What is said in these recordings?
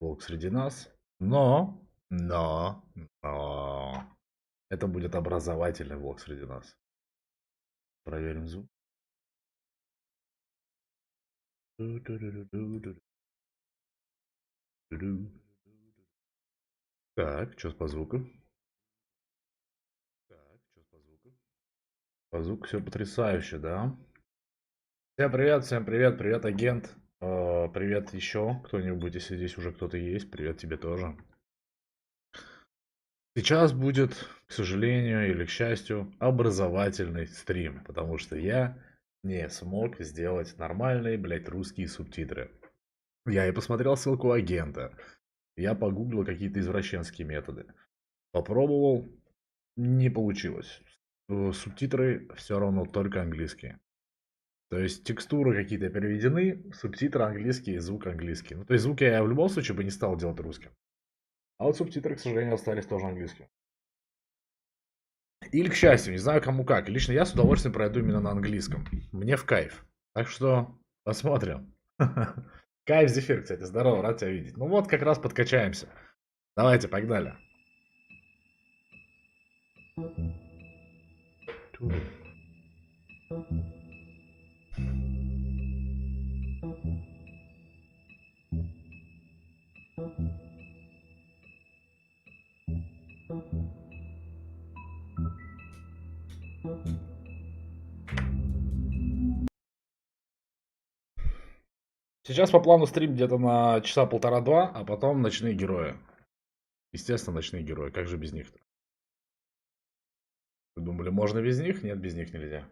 Волк среди нас. Но, это будет образовательный Волк среди нас. Проверим звук. Так, что по звуку? По звуку все потрясающе, да? Всем привет, привет, агент. Привет еще кто-нибудь, если здесь уже кто-то есть. Привет тебе тоже. Сейчас будет, к сожалению или к счастью, образовательный стрим, потому что я не смог сделать нормальные, блядь, русские субтитры. Я и посмотрел ссылку агента. Я погуглил какие-то извращенские методы. Попробовал, не получилось. Субтитры все равно только английские. То есть текстуры какие-то переведены, субтитры английские, звук английский. Ну, то есть звук я в любом случае бы не стал делать русским. А вот субтитры, к сожалению, остались тоже английские. Или, к счастью, не знаю кому как. Лично я с удовольствием пройду именно на английском. Мне в кайф. Так что посмотрим. Кайф, Зефир, кстати, здорово, рад тебя видеть. Ну вот, как раз подкачаемся. Давайте, погнали. Сейчас по плану стрим где-то на часа полтора-два, а потом ночные герои. Естественно, ночные герои. Как же без них-то? Вы думали, можно без них? Нет, без них нельзя.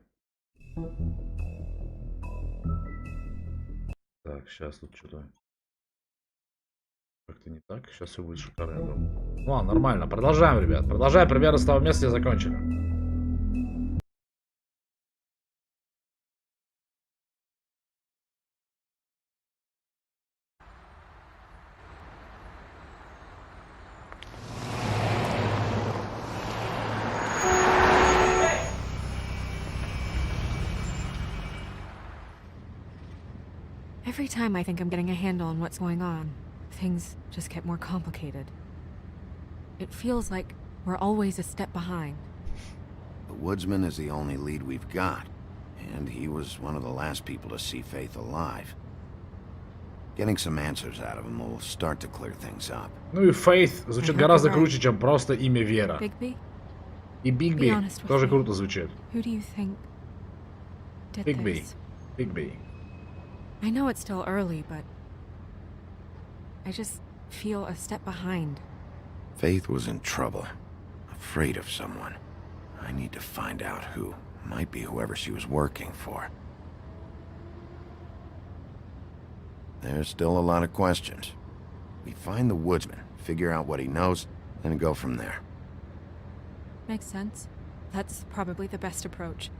Так, сейчас тут что-то как-то не так. Сейчас все будет шикарно, я думаю. Ну, ладно, нормально. Продолжаем, ребят. Продолжаем примерно с того места, где закончили. Every time I think I'm getting a handle on what's going on, things just get more complicated. It feels like we're always a step behind. The woodsman is the only lead we've got, and he was one of the last people to see Faith alive. Getting some answers out of him will start to clear things up. Ну и Faith звучит гораздо круче, чем просто имя Вера. Bigby? И Бигби тоже круто звучит. Who do you think did Bigby. this? Bigby. I know it's still early, but I just feel a step behind. Faith was in trouble, afraid of someone. I need to find out who. Might be whoever she was working for. There's still a lot of questions. We find the woodsman, figure out what he knows, and go from there. Makes sense. That's probably the best approach.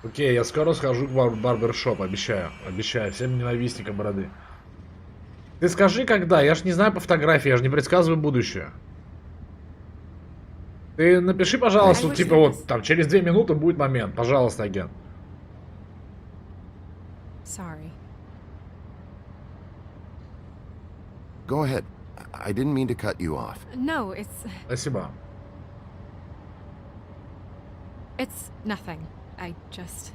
Окей, я скоро схожу в барбершоп, обещаю. Обещаю, всем ненавистникам бороды. Ты скажи, когда? Я ж не знаю по фотографии, я же не предсказываю будущее. Ты напиши, пожалуйста, типа вот там через 2 минуты будет момент. Пожалуйста, агент. Sorry. Go ahead. I didn't mean to cut you off. No, it's Спасибо. nothing. I just...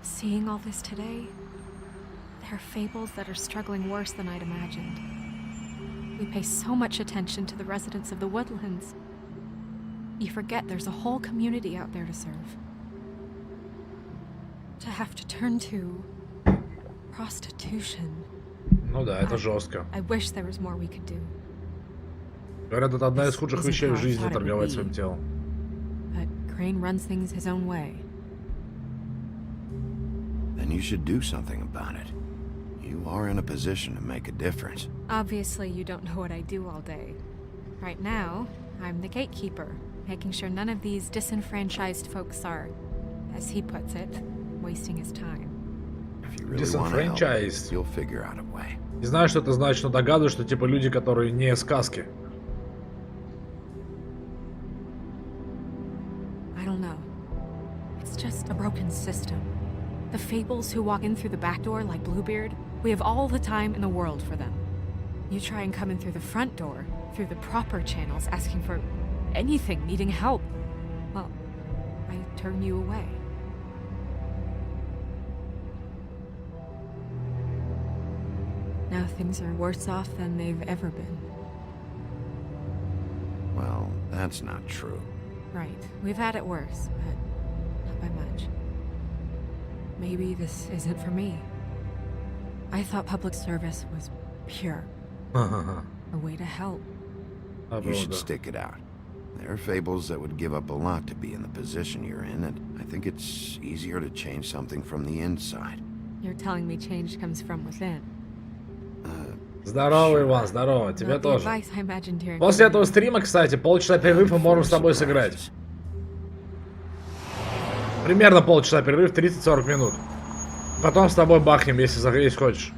Seeing all this today, there are fables that are struggling worse than I'd imagined. We pay so much attention to the residents of the woodlands. You forget there's a whole community out there to serve. To have to turn to prostitution. Ну да, это жестко. I wish there was more we could do. Говорят, это одна из худших вещей в жизни — торговать своим телом. But Crane runs things his own way. Then you should do something about it. You are in a position to make a difference. Obviously, you don't know what I do all day. Right now, I'm the gatekeeper, making sure none of these disenfranchised folks are, as he puts it, wasting his time. If you really want to help, Disenfranchised. you'll figure out a way. Не знаю, что это значит, но догадываюсь, что типа люди, которые не сказки. I don't know. It's just a broken system. The fables who walk in through the back door like Bluebeard, we have all the time in the world for them. You try and come in through the front door, through the proper channels, asking for anything, needing help. Well, I turn you away. Now things are worse off than they've ever been. Well, that's not true. Right. We've had it worse, but not by much. Maybe this isn't for me. I thought public service was pure. A way to help. You should stick it out. There are fables that would give up a lot to be in the position you're in, and I think it's easier to change something from the inside. You're telling me change comes from within. Здорово, Иван, здорово, тебе Not the тоже. advice I imagined hearing После from этого you. стрима, кстати, полчаса перерыв, и можем с тобой сыграть. Примерно полчаса перерыв, 30-40 минут. Потом с тобой бахнем, если хочешь.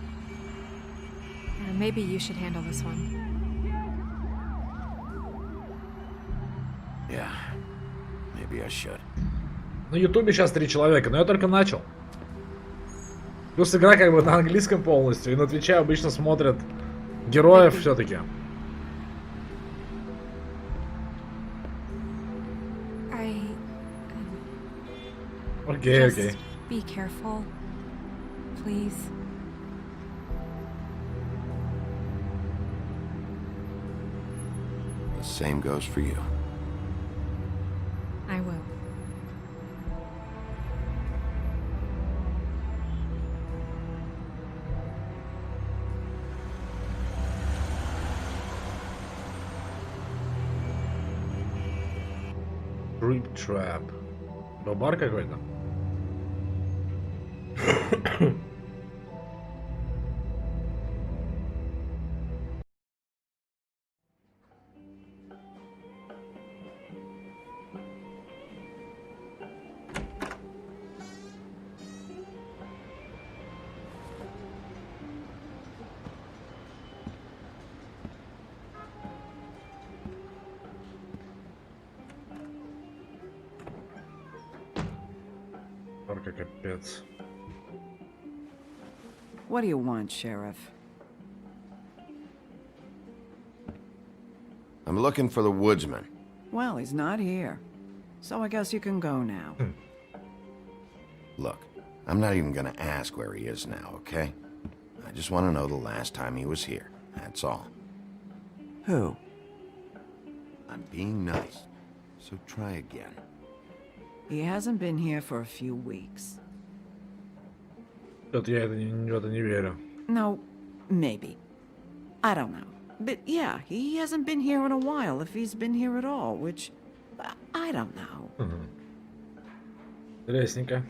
Maybe you should handle this one. Yeah, maybe I should. На ютубе сейчас 3 человека, но я только начал. Плюс игра как бы на английском полностью, и на твиче обычно смотрят героев все-таки. Окей, окей. Just be careful, please. The same goes for you. I will. Creep Trap. Бар какой-то? Парка капец. What do you want, Sheriff? I'm looking for the woodsman. Well, he's not here. So I guess you can go now. Look, I'm not even gonna ask where he is now, okay? I just want to know the last time he was here. That's all. Who? I'm being nice, so try again. He hasn't been here for a few weeks. Что-то я в это не верю. No, maybe. I don't know. But yeah, he hasn't been here in a while, if he's been here at all, which... I don't know. Интересненько.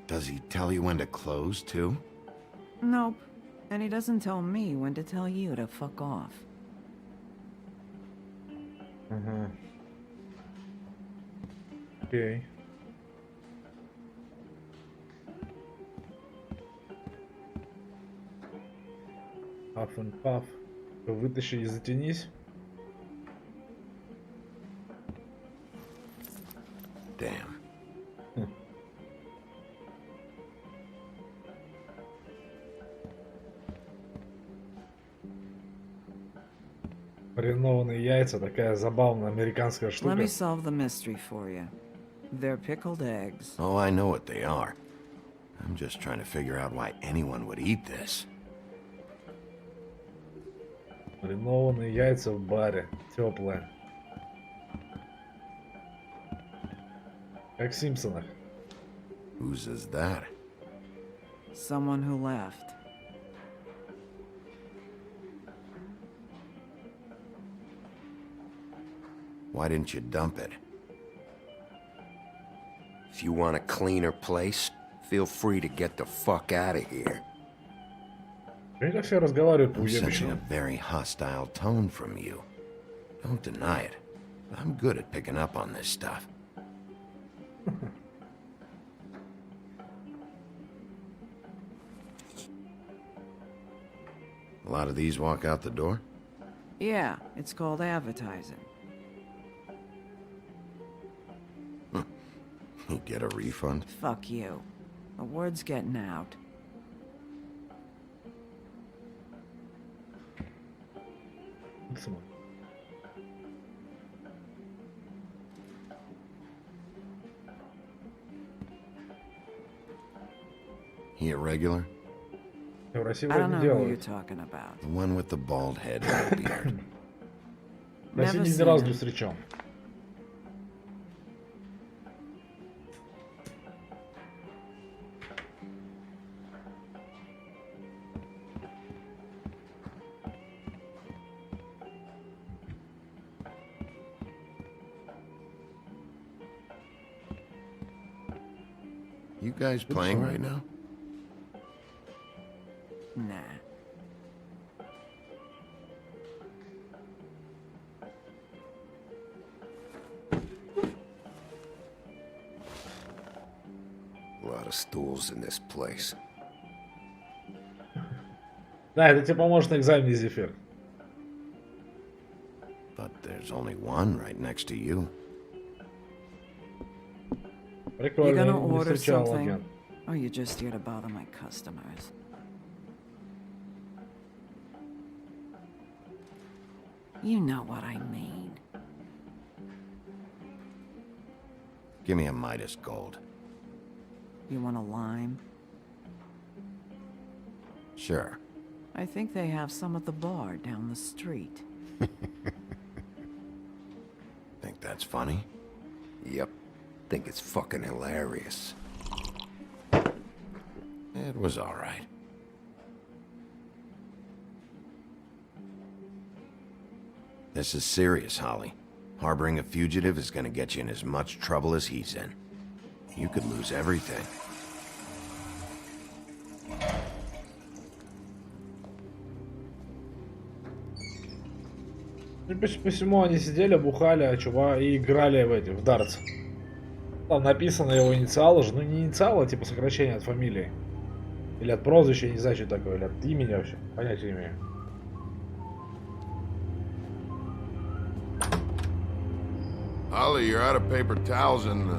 Does he tell you when to close, too? Nope. And he doesn't tell me when to tell you to fuck off. Окей. Puff and puff. Вытащи и затянись. Damn. Маринованные яйца, такая забавная американская Let штука. me solve the mystery for you. They're pickled eggs. Oh, I know what they are. I'm just trying to figure out why anyone would eat this. Маринованные яйца в баре, теплые. Как в Симпсонах. Whose is that? Someone who left. Why didn't you dump it? If you want a cleaner place, feel free to get the fuck out of here. Они так все разговаривают I'm sensing a по-уебищному. very hostile tone from you. Don't deny it. I'm good at picking up on this stuff. A lot of these walk out the door? Yeah, it's called advertising. You get a refund? Fuck you. The word's getting out. He a regular? В России I don't вроде know не who you're делают. talking about. The one with the bald head and the beard. В России Never ни seen разу him. не встречал. You guys playing right now? Nah. A lot of stools in this place. Да, это тебе поможет на экзамене, Зефир. But there's only one right next to you. You Прикольно, gonna я не order встречал something? агент. Or you just here to bother my customers? You know what I mean. Give me a Midas Gold. You want a lime? Sure. I think they have some at the bar down the street. Think that's funny? Yep. Think it's fucking hilarious. It was alright. This is serious, Holly. Harboring a fugitive is gonna get you in as much trouble as he's in. You could lose everything. Ну, посему они сидели, бухали, чувак, и играли в дартс. Там написано его инициалы же, ну не инициалы, а типа сокращение от фамилии. Или от прозвища, я не знаю, что такое, или от имени вообще, понятия не имею. Holly, you're out of paper towels and,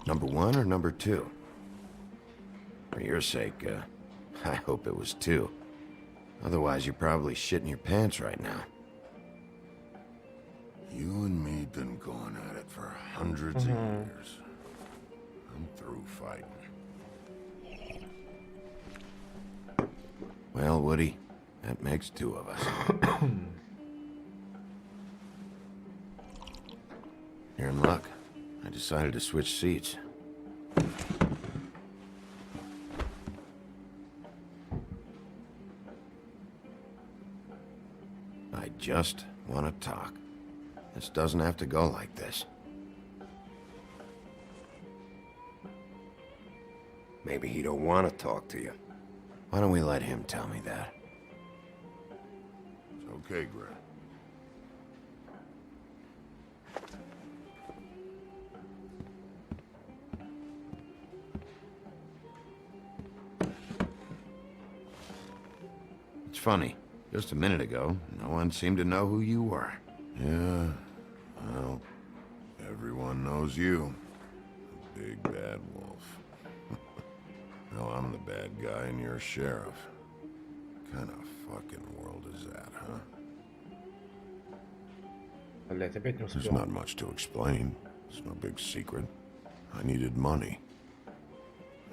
Number one or number two? For your sake, I hope it was two. Otherwise, you're probably shitting your pants right now. You and me been going at it for hundreds of years. I'm through fighting. Well, Woody, that makes two of us. You're in luck. I decided to switch seats. I just want to talk. This doesn't have to go like this. Maybe he don't want to talk to you. Why don't we let him tell me that? It's okay, Grant. It's funny. Just a minute ago, no one seemed to know who you were. Yeah, well, everyone knows you. The big bad wolf. Now I'm the bad guy and you're sheriff. Kind of fucking world is that, huh? Блять, опять не There's успел. not much to explain. It's no big secret. I needed money.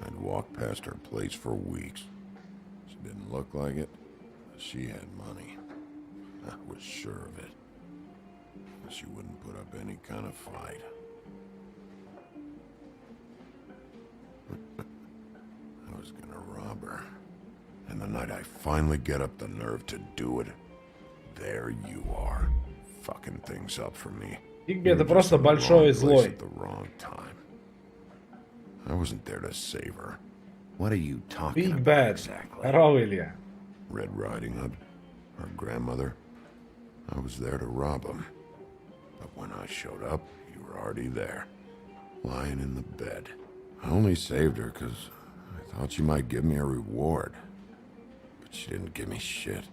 I'd walked past her place for weeks. She didn't look like it, but she had money. I was sure of it. She wouldn't put up any kind of fight. I was gonna rob her. And the night I finally get up the nerve to do it, there you are, fucking things up for me. Игби это You were просто just in the большой wrong и place злой. at the wrong time. I wasn't there to save her. What are you talking Big about Bad. exactly? Здорово, Илья. Red Riding Hood, her grandmother. I was there to rob him. But when I showed up, you were already there, lying in the bed. I only saved her because I thought she might give me a reward. But she didn't give me shit.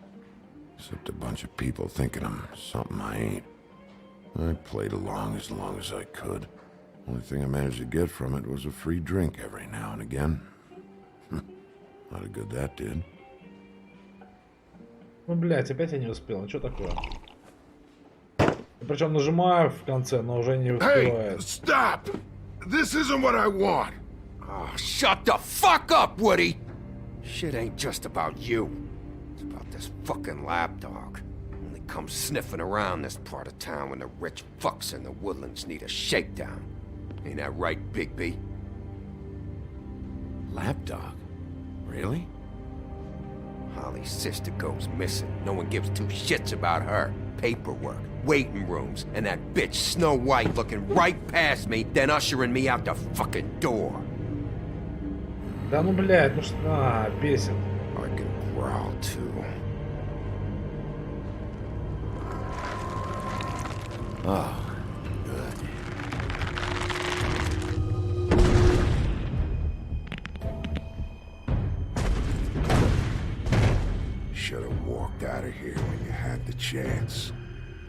Except a bunch of people thinking I'm something I ain't. I played along as I could. Only thing I managed to get from it was a free drink every now and again. Not a good that did. Ну, блядь, опять я не успел. Ну, что такое? Причем нажимаю в конце, но уже не успевает. Hey, stop! This isn't what I want! Oh, shut the fuck up, Woody! Shit ain't just about you. It's about this fucking lapdog. Only comes sniffing around this part of town when the rich fucks in the woodlands need a shakedown. Ain't that right, Bigby? Lapdog? Really? Holly's sister goes missing. No one gives two shits about her. Paperwork, waiting rooms, and that bitch Snow White looking right past me, then ushering me out the fucking door. Да ну, блядь, ну что... А, бесит. I can growl too. Oh, good. Should have walked out of here when you had the chance.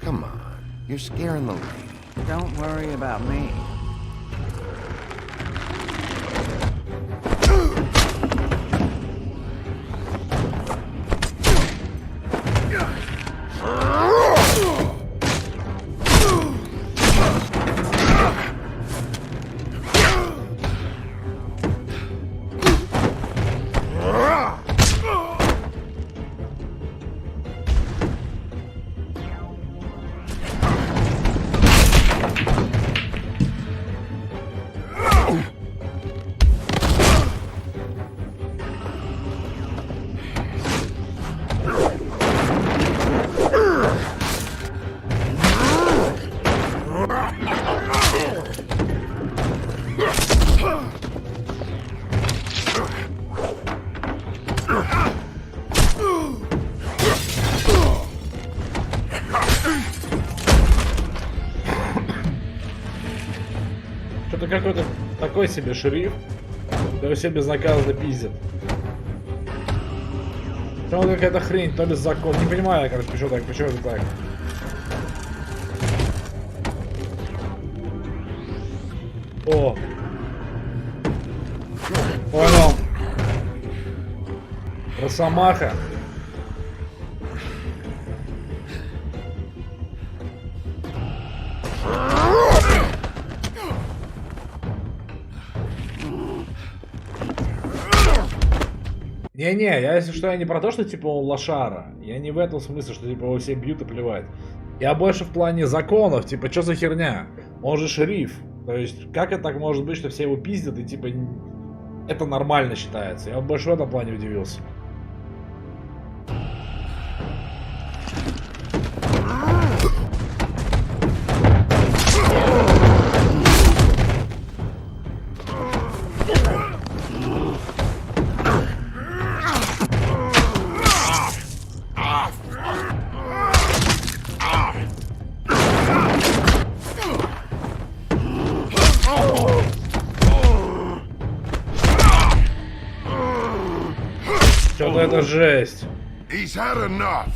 Come on, you're scaring the lady. Don't worry about me. Что-то какой-то такой себе шериф, который все безнаказанно пиздит. Там вот какая-то хрень, то ли закон. Не понимаю, короче, почему так, почему это так. О! Понял. Росомаха. Не-не, я если что, я не про то, что типа он лошара. Я не в этом смысле, что типа его все бьют и плевать. Я больше в плане законов, типа, что за херня? Он же шериф. То есть, как это так может быть, что все его пиздят и типа это нормально считается? Я вот больше в этом плане удивился. Что-то это жесть. He's had enough.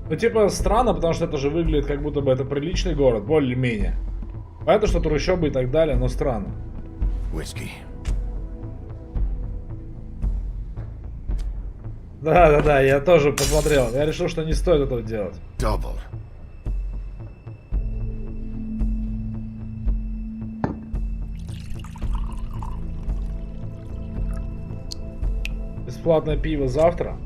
Ну типа странно, потому что это же выглядит как будто бы это приличный город, более-менее. Понятно, что трущобы и так далее, но странно. Whiskey. Да, я тоже посмотрел. Я решил, что не стоит этого делать. Double. Бесплатное пиво завтра.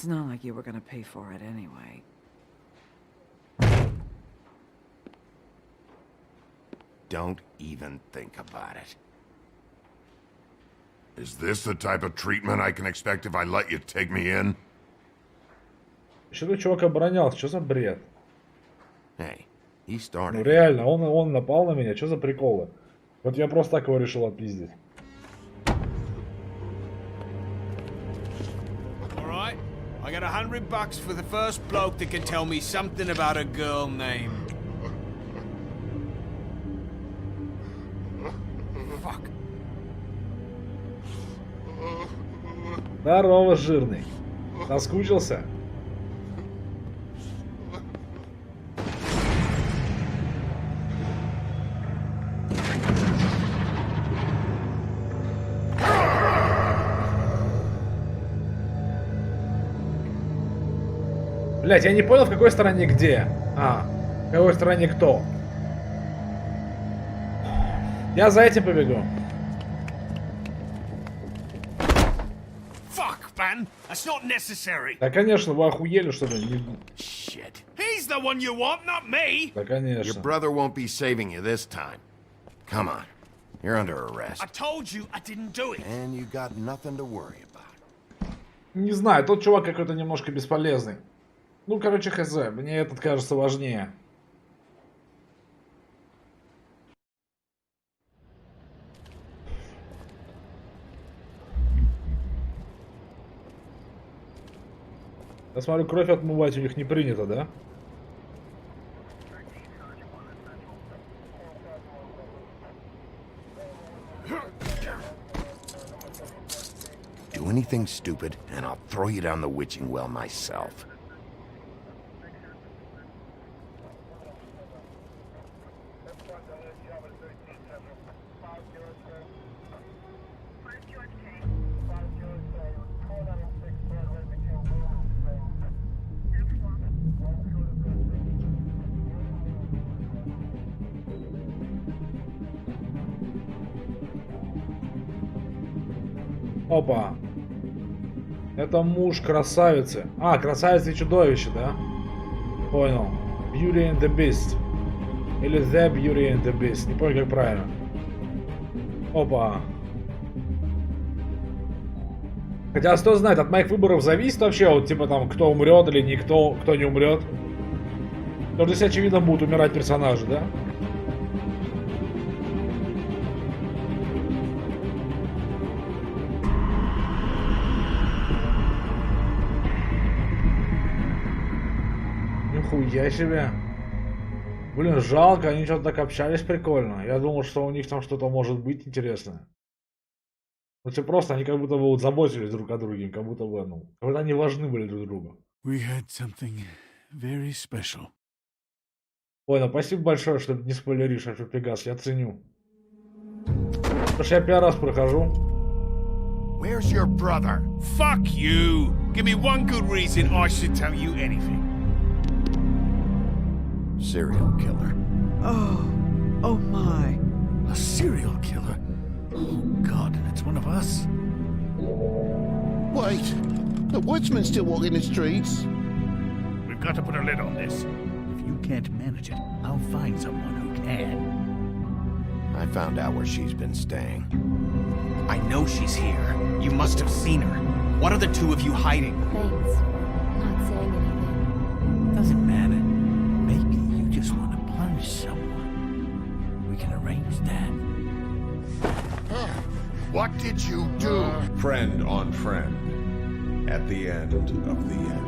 It's not like you were gonna pay for it anyway. Don't even think about it. Is this the type of treatment I can expect if I let you take me in? Еще тут чувак оборонялся, что за бред? Hey, he Ну started. реально, он напал на меня, что за приколы? Вот я просто так его решил отпиздить. Alright, I got $100 for the first bloke that can tell me something about a girl named... Fuck. Здорово, жирный. Соскучился? Блять, я не понял, в какой стороне где. В какой стороне кто. Я за этим побегу. Fuck, man, that's not necessary. Да, конечно, вы охуели, что ли? Shit. He's the one you want, not me. Да, Your конечно. brother won't be saving you this time. Come on. You're under arrest. I told you I didn't do it. And you got nothing to worry about. Не знаю, тот чувак какой-то немножко бесполезный. Ну, короче, хз, мне этот кажется важнее. Я смотрю, кровь отмывать у них не принято, да? Do anything stupid, and I'll throw you down the witching well myself. Опа. Это муж красавицы. Красавица и чудовище, да? Понял. Beauty and the Beast. Или The Beauty and the Beast. Не понял, как правильно. Опа. Хотя, кто знает, от моих выборов зависит вообще, вот, типа, там, кто умрет или никто, кто не умрет. Потому что здесь, очевидно, будут умирать персонажи, да? Нихуя себе. Блин, жалко, они что-то так общались прикольно. Я думал, что у них там что-то может быть интересное. Ну, все просто, они как будто бы вот заботились друг о друге, как будто бы, ну, как будто они важны были друг другу. We had something very special. Понял, спасибо большое, что не спойлеришь, Пегас, я ценю. Потому что я первый раз прохожу. Where's your brother? Fuck you! Give me one good reason I should tell you anything. Serial killer. Oh my. A serial killer? Oh god, and it's one of us? Wait, the woodsman's still walking the streets. We've got to put a lid on this. If you can't manage it, I'll find someone who can. I found out where she's been staying. I know she's here. You must have seen her. What are the two of you hiding? Thanks for not saying anything. Doesn't matter. Maybe you just want to punish someone. We can arrange that. What did you do? Friend on friend. At the end of the end.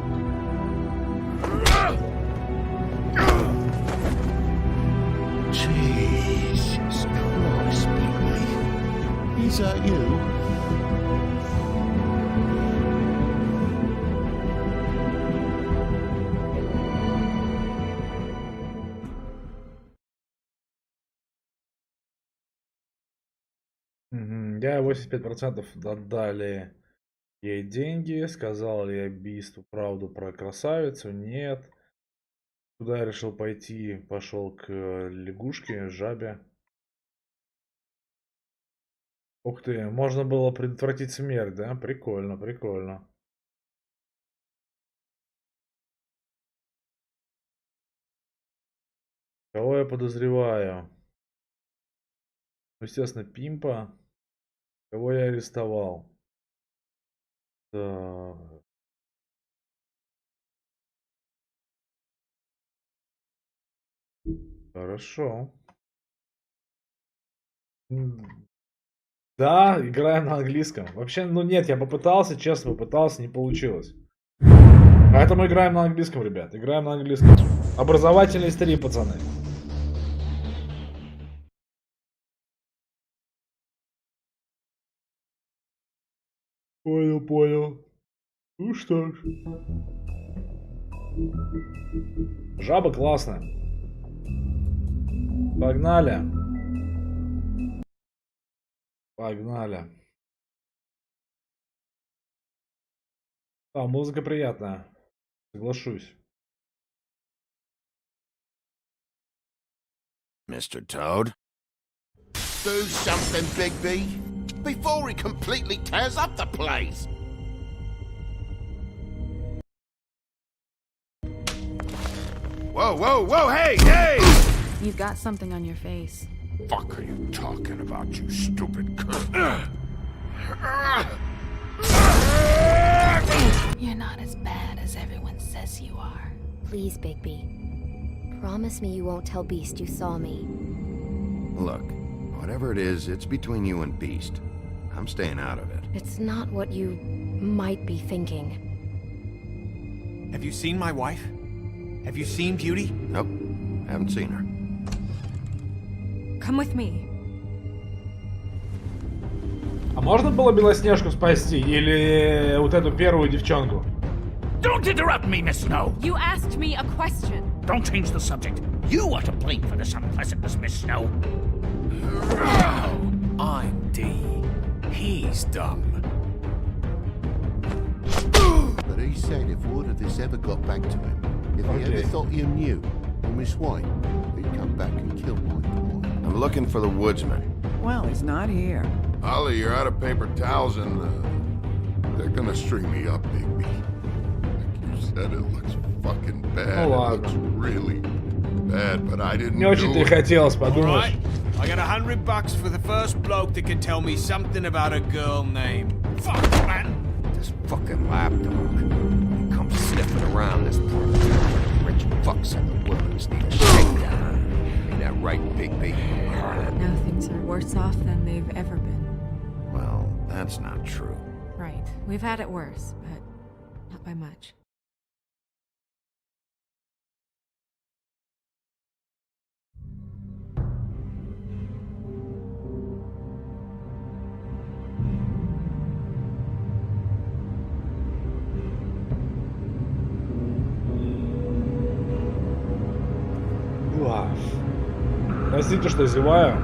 Jesus Christ, Billy. Is that you? Я 85% отдали ей деньги. Сказал ли я убийству правду про красавицу? Нет. Куда я решил пойти? Пошел к лягушке, жабе. Ух ты, можно было предотвратить смерть, да? Прикольно, прикольно. Кого я подозреваю? Естественно, Пимпа. Кого я арестовал? Так. Хорошо. Да, играем на английском. Вообще, ну нет, я попытался, честно попытался, не получилось. Поэтому играем на английском, ребят. Играем на английском. Образовательный стрим, пацаны. Понял, понял. Ну что ж. Жаба классная. Погнали. Погнали. А, музыка приятная. Соглашусь. Mr. Toad? Do something, Bigby, before he completely tears up the place. Whoa, whoa, whoa, hey, hey! You've got something on your face. Fuck are you talking about, you stupid cunt? You're not as bad as everyone says you are. Please, Bigby. Promise me you won't tell Beast you saw me. Look, whatever it is, it's between you and Beast. I'm staying out of it. It's not what you might be thinking. Have you seen my wife? Have you seen Beauty? Nope, haven't seen her. Come with me. А можно было Белоснежку спасти? Или вот эту первую девчонку? Don't interrupt me, Miss Snow. You asked me a question. Don't change the subject. You are to blame for this unpleasantness, Miss Snow. I'm D. He's dumb. But he said if word of this ever got back to him, if he ever thought you knew, or Miss White, he'd come back and kill my boy. I'm looking for the woodsman. Well, he's not here. Ollie, you're out of paper towels and they're gonna string me up, Bigby. Like you said, it looks fucking bad. Ну It ладно. looks really bad, but I didn't Не очень-то и do it. хотелось, подумаешь. I got $100 for the first bloke that can tell me something about a girl name. Fuck, man! This fucking lapdog. He comes sniffing around this part of town. Rich fucks and the women's need a shakedown. Ain't that right, Bigby? Now things are worse off than they've ever been. Well, that's not true. Right. We've had it worse, but not by much. Простите, что зеваю.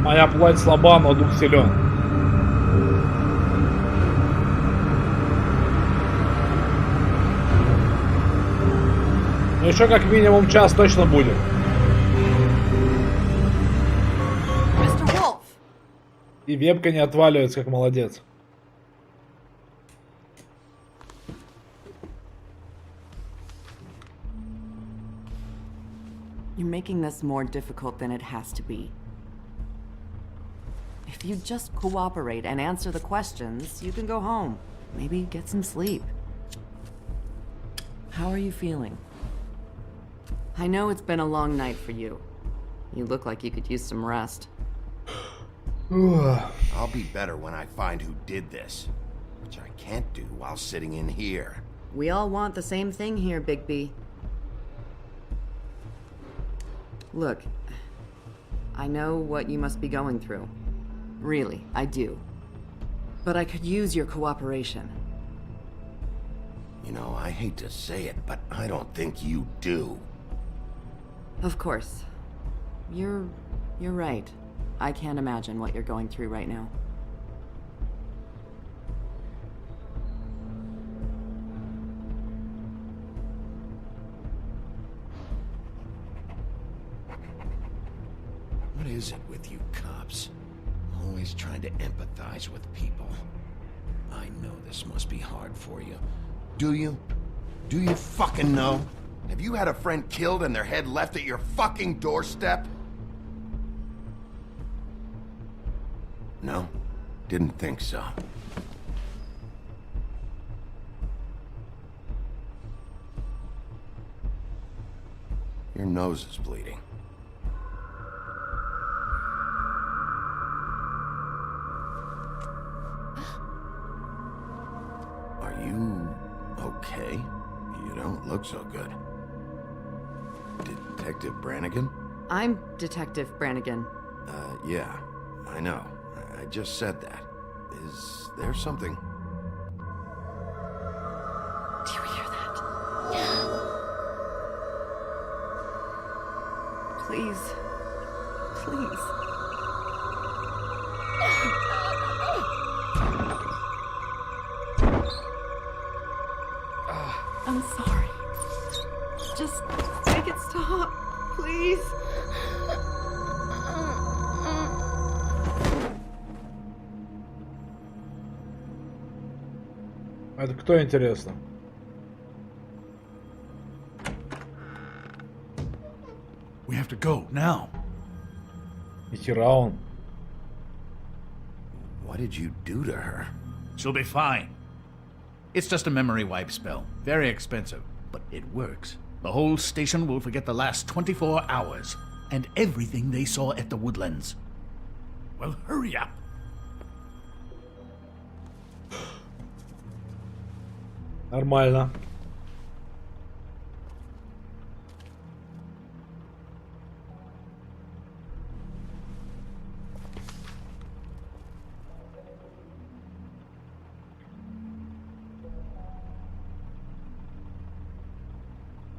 Моя плоть слаба, но дух силен. Но еще как минимум час точно будет. Mr. Wolf! И вебка не отваливается, как молодец. You're making this more difficult than it has to be. If you just cooperate and answer the questions, you can go home. Maybe get some sleep. How are you feeling? I know it's been a long night for you. You look like you could use some rest. I'll be better when I find who did this, which I can't do while sitting in here. We all want the same thing here, Bigby. Look, I know what you must be going through. Really, I do. But I could use your cooperation. You know, I hate to say it, but I don't think you do. Of course. You're right. I can't imagine what you're going through right now. What is it with you cops? Always trying to empathize with people. I know this must be hard for you. Do you? Do you fucking know? Have you had a friend killed and their head left at your fucking doorstep? No? Didn't think so. Your nose is bleeding. Are you okay? You don't look so good. Detective Brannigan? I'm Detective Brannigan. Yeah, I know. I just said that. Is there something? Do you hear that? Please. Please. I'm sorry. Just make it stop, please. Это кто, интересно? We have to go now. И хера он. What did you do to her? She'll be fine. It's just a memory wipe spell. Very expensive, but it works. The whole station will forget the last 24 hours and everything they saw at the Woodlands. Well, hurry up. Нормально.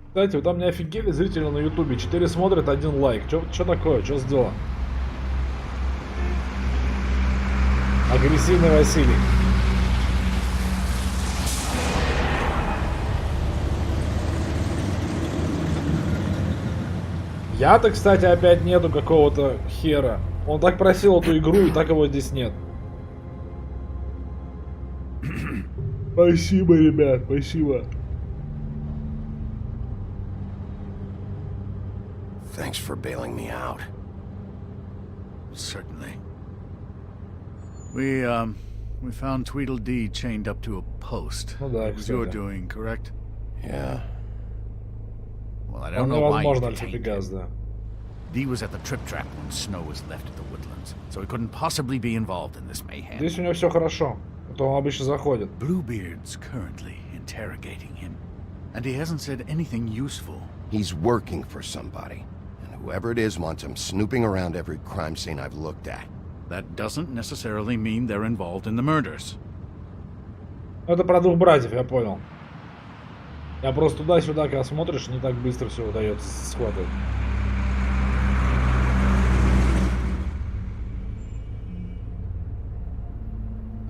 Кстати, вы там не офигели, зрители на ютубе? 4 смотрят, 1 лайк. Чё такое? Чё за дела? Агрессивный Василий. Я-то, кстати, опять нету какого-то хера. Он так просил эту игру, и так его здесь нет. Спасибо, ребят, спасибо. Thanks for bailing me out. Certainly. We found Tweedledee chained up to a post. Ну да, It was your кстати. doing, correct? Yeah. Well, I Он don't know why you невозможно detained him. альфа-пегас, да. Dee was at the trip trap when Snow was left at the Woodlands, so he couldn't possibly be involved in this mayhem. Здесь у него все хорошо. А то он обычно заходит. Bluebeard's currently interrogating him, and he hasn't said anything useful. He's working for somebody. And whoever it is wants him snooping around every crime scene I've looked at. That doesn't necessarily mean they're involved in the murders. Это про 2 братьев, я понял. Я просто туда-сюда, когда смотришь, не так быстро все удается схватывать.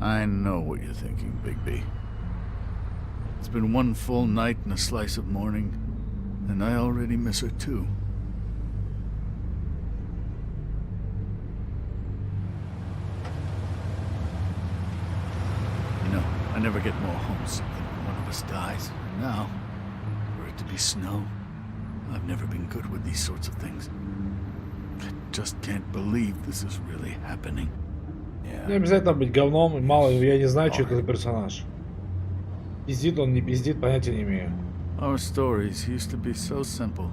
I know what you're thinking, Bigby. It's been one full night and a slice of morning, and I already miss her too. You know, I never get more homesick than when one of us dies. And now, for it to be Snow, I've never been good with these sorts of things. I just can't believe this is really happening. Не обязательно быть говном, и мало, я не знаю, что это за персонаж. Пиздит он, не пиздит, понятия не имею. Our stories used to be so simple.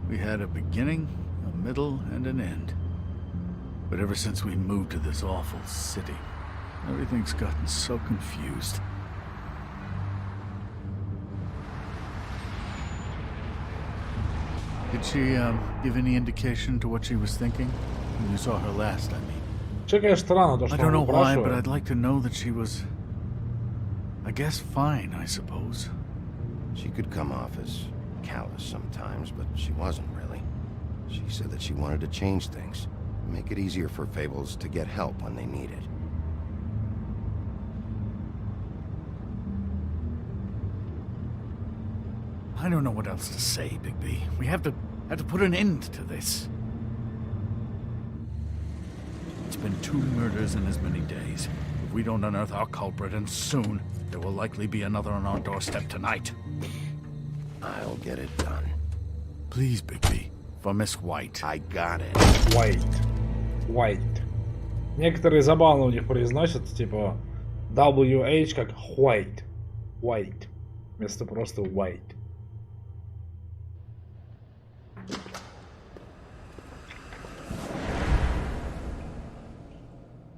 We had a beginning, a middle, and an end. But ever since we moved to this awful city, everything's gotten so confused. Did she give any indication to what she was thinking? When you saw her last, I mean. Че, конечно, странно, то, I что don't know он why, but упрашивает. I'd like to know that she was, I guess, fine, I suppose. She could come off as callous sometimes, but she wasn't really. She said that she wanted to change things, make it easier for Fables to get help when they need it. I don't know what else to say, Bigby. We have to put an end to this. It's been 2 murders in as many days. If we don't unearth our culprit, and soon, there will likely be another on our doorstep tonight. I'll get it done. Please, Bigby. For Miss White. I got it. White. Некоторые забавно у них произносят, типа WH как white. White. Вместо просто white.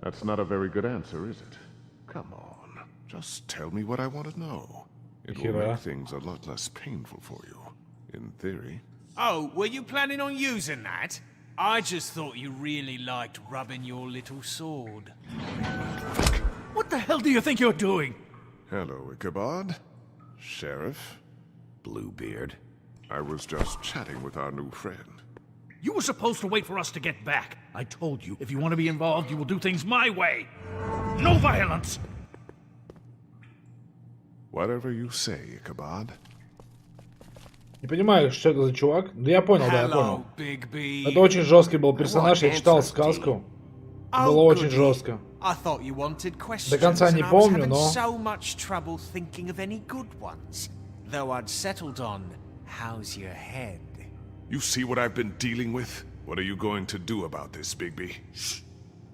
That's not a very good answer, is it? Come on. Just tell me what I want to know. It will make things a lot less painful for you. In theory. Oh, were you planning on using that? I just thought you really liked rubbing your little sword. What the hell do you think you're doing? Hello, Ichabod. Sheriff. Bluebeard. I was just chatting with our new friend. You were supposed to wait for us to get back. I told you, if you want to be involved, you will do things my way. No violence! Whatever you say, Ichabod. Не понимаю, что это за чувак? Да я понял, да, я понял. Bigby. Это очень жесткий был персонаж, я читал сказку. Было очень жестко. До конца не помню, но... So much trouble thinking of any good ones. Though I'd settled on, how's your head? You see what I've been dealing with? What are you going to do about this, Bigby?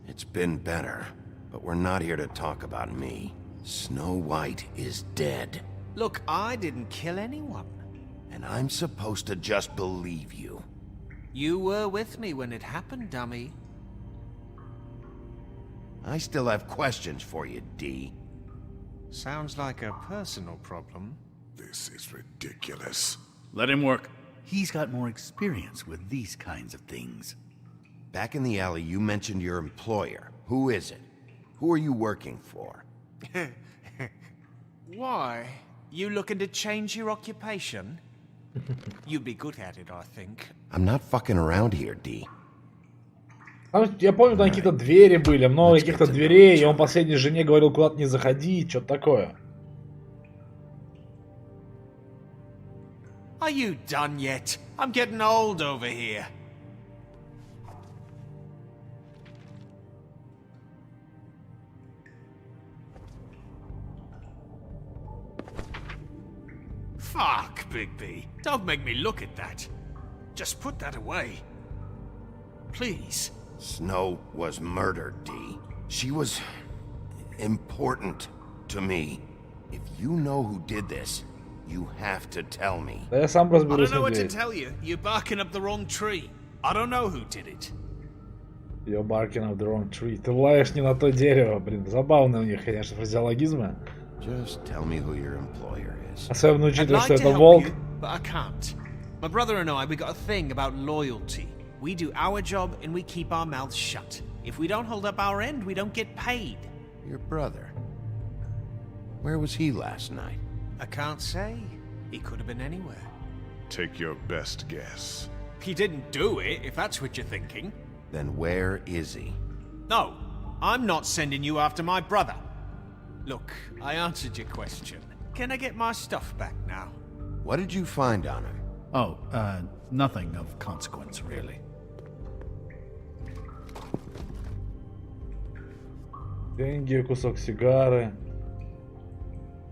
It's been better, but we're not here to talk about me. Snow White is dead. Look, I didn't kill anyone. And I'm supposed to just believe you. You were with me when it happened, dummy. I still have questions for you, D. Sounds like a personal problem. This is ridiculous. Let him work. He's got more experience with these kinds of things. Back in the alley, you mentioned your employer. Who is it? Who are you working for? Why? You looking to change your occupation? You'd be good at it, I think. I'm not fucking around here, D. Я помню, там какие-то двери были, много каких-то дверей, и он последней жене говорил куда-то не заходи, что-то такое. Are you done yet? I'm getting old over here. Fuck, Bigby. Don't make me look at that. Just put that away. Please. Snow was murdered, D. She was important to me. If you know who did this, you have to tell me. Да я сам разберусь. I don't know what to tell you. You're barking up the wrong tree. I don't know who did it. You're barking up the wrong tree. Ты лаешь не на то дерево, блин. Забавные у них, конечно, фразеологизмы. Just tell me who your employer is. Особенно учитывая, что это Волк. But I can't. My brother and I, we got a thing about loyalty. We do our job and we keep our mouths shut. If we don't hold up our end, we don't get paid. Your brother? Where was he last night? I can't say. He could have been anywhere. Take your best guess. He didn't do it, if that's what you're thinking. Then where is he? No, I'm not sending you after my brother. Look, I answered your question. Can I get my stuff back now? What did you find on him? Oh, nothing of consequence, really. Деньги, кусок сигары.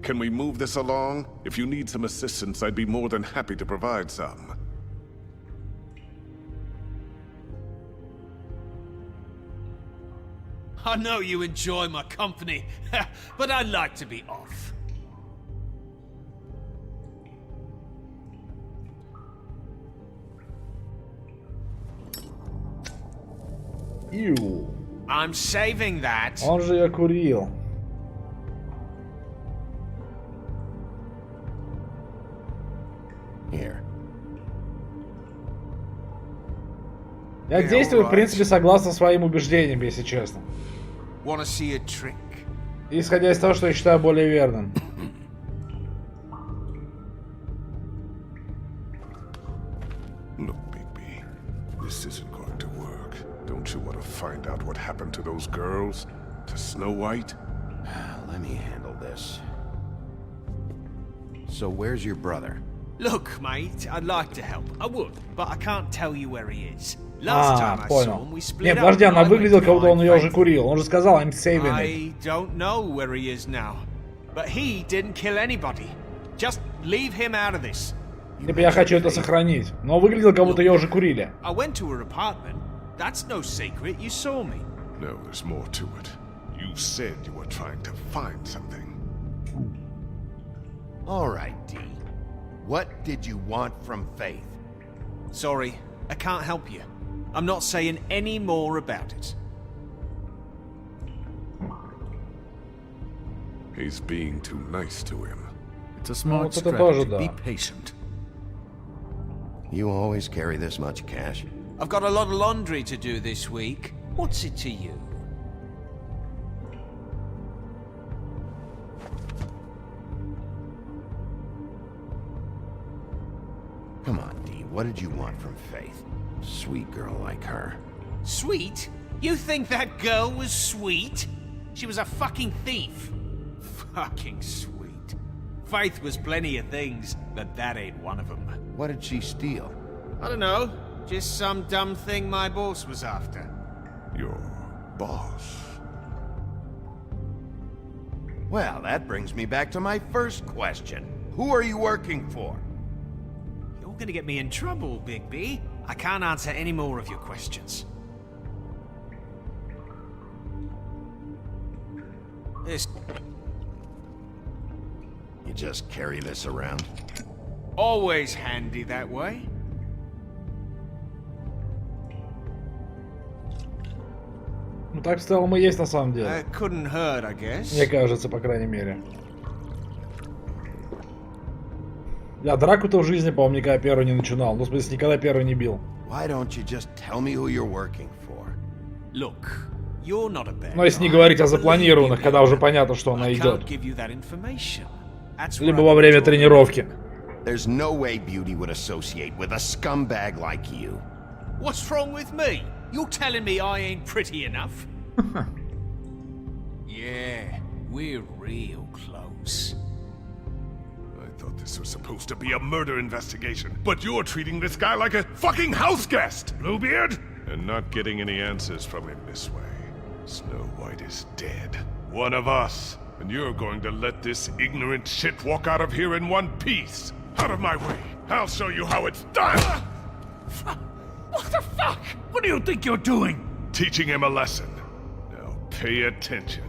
Can we move this along? If you need some assistance, I'd be more than happy to provide some. I know you enjoy my company, but I'd like to be off. Ew. I'm saving that. Он же я курил. Here. Я действую, в принципе, согласно своим убеждениям, если честно. Wanna see a trick? Исходя из того, что я считаю более верным. Look, Bigby, this isn't going to work. Don't you want to find out what happened to those girls? To Snow White? Let me handle this. So where's your brother? Look, mate, I'd like to help. I would, but I can't tell you where he is. Last time I saw him, we split Нет, up. подожди, она выглядела, как будто он ее уже курил. Он же сказал, I'm saving it. I don't know where he is now. But he didn't kill anybody. Just leave him out of this. Типа я хочу это сохранить. Но выглядело, как будто ее уже курили. I went to her apartment. That's no secret. You saw me. No, there's more to it. You said you were trying to find something. All right, D. What did you want from Faith? Sorry, I can't help you. I'm not saying any more about it. He's being too nice to him. It's a smart вот это strategy. тоже да. Be patient. You always carry this much cash? I've got a lot of laundry to do this week. What's it to you? Come on, D. What did you want from Faith? Sweet girl like her. Sweet? You think that girl was sweet? She was a fucking thief. Fucking sweet. Faith was plenty of things, but that ain't one of them. What did she steal? I don't know. Just some dumb thing my boss was after. Your boss? Well, that brings me back to my first question. Who are you working for? You're gonna get me in trouble, Big B. I can't answer any more of your questions. This You just carry this around? always handy that way. Ну так в целом и есть на самом деле. Couldn't hurt, I guess. Мне кажется, по крайней мере. Я драку-то в жизни, по-моему, никогда первый не начинал. Ну, в смысле, никогда первый не бил. Why don't you just tell me who you're working for? Look, you're not a bad Но если не guy. говорить о запланированных, когда уже понятно, что она I идет. can't give you that information. That's Либо what во I'm время talking тренировки. There's no way Beauty would associate with a scumbag like you. about. What's wrong with me? You're telling me I ain't pretty enough? Yeah, we're real close. I thought this was supposed to be a murder investigation, but you're treating this guy like a fucking house guest, Bluebeard! And not getting any answers from him this way. Snow White is dead. One of us. And you're going to let this ignorant shit walk out of here in one piece. Out of my way. I'll show you how it's done! What the fuck? What do you think you're doing? Teaching him a lesson. Now pay attention.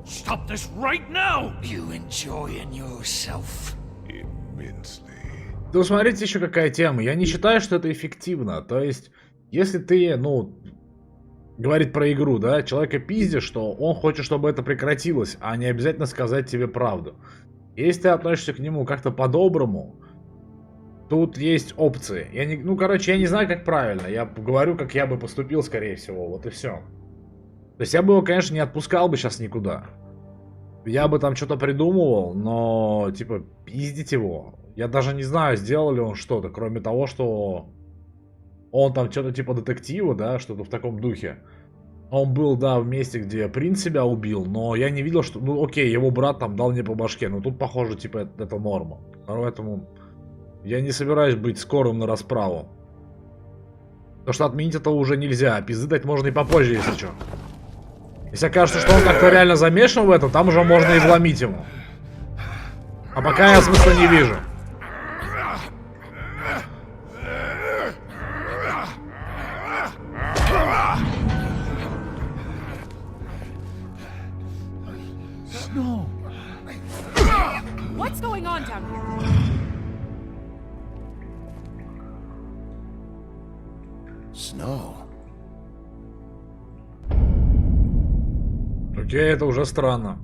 Stop this right now! You enjoying yourself? Immensely. Да смотрите еще какая тема. Я не считаю, что это эффективно. То есть, если ты, говорит про игру, да, человека пиздишь, что он хочет, чтобы это прекратилось, а не обязательно сказать тебе правду. Если ты относишься к нему как-то по-доброму, тут есть опции. Я не знаю, как правильно. Я говорю, как я бы поступил, скорее всего. Вот и все. То есть я бы его, конечно, не отпускал бы сейчас никуда. Я бы там что-то придумывал, но, типа, пиздить его. Я даже не знаю, сделал ли он что-то, кроме того, что он там что-то типа детектива, да, что-то в таком духе. Он был, да, в месте, где принц себя убил, но я не видел, что... Ну, окей, его брат там дал мне по башке, но тут, похоже, типа, это норма. Поэтому я не собираюсь быть скорым на расправу. Потому что отменить это уже нельзя, а пизды дать можно и попозже, если что. Если окажется, что он как-то реально замешан в этом, там уже можно и вломить ему. А пока я смысла не вижу. What's going on down here? Snow. Окей, это уже странно.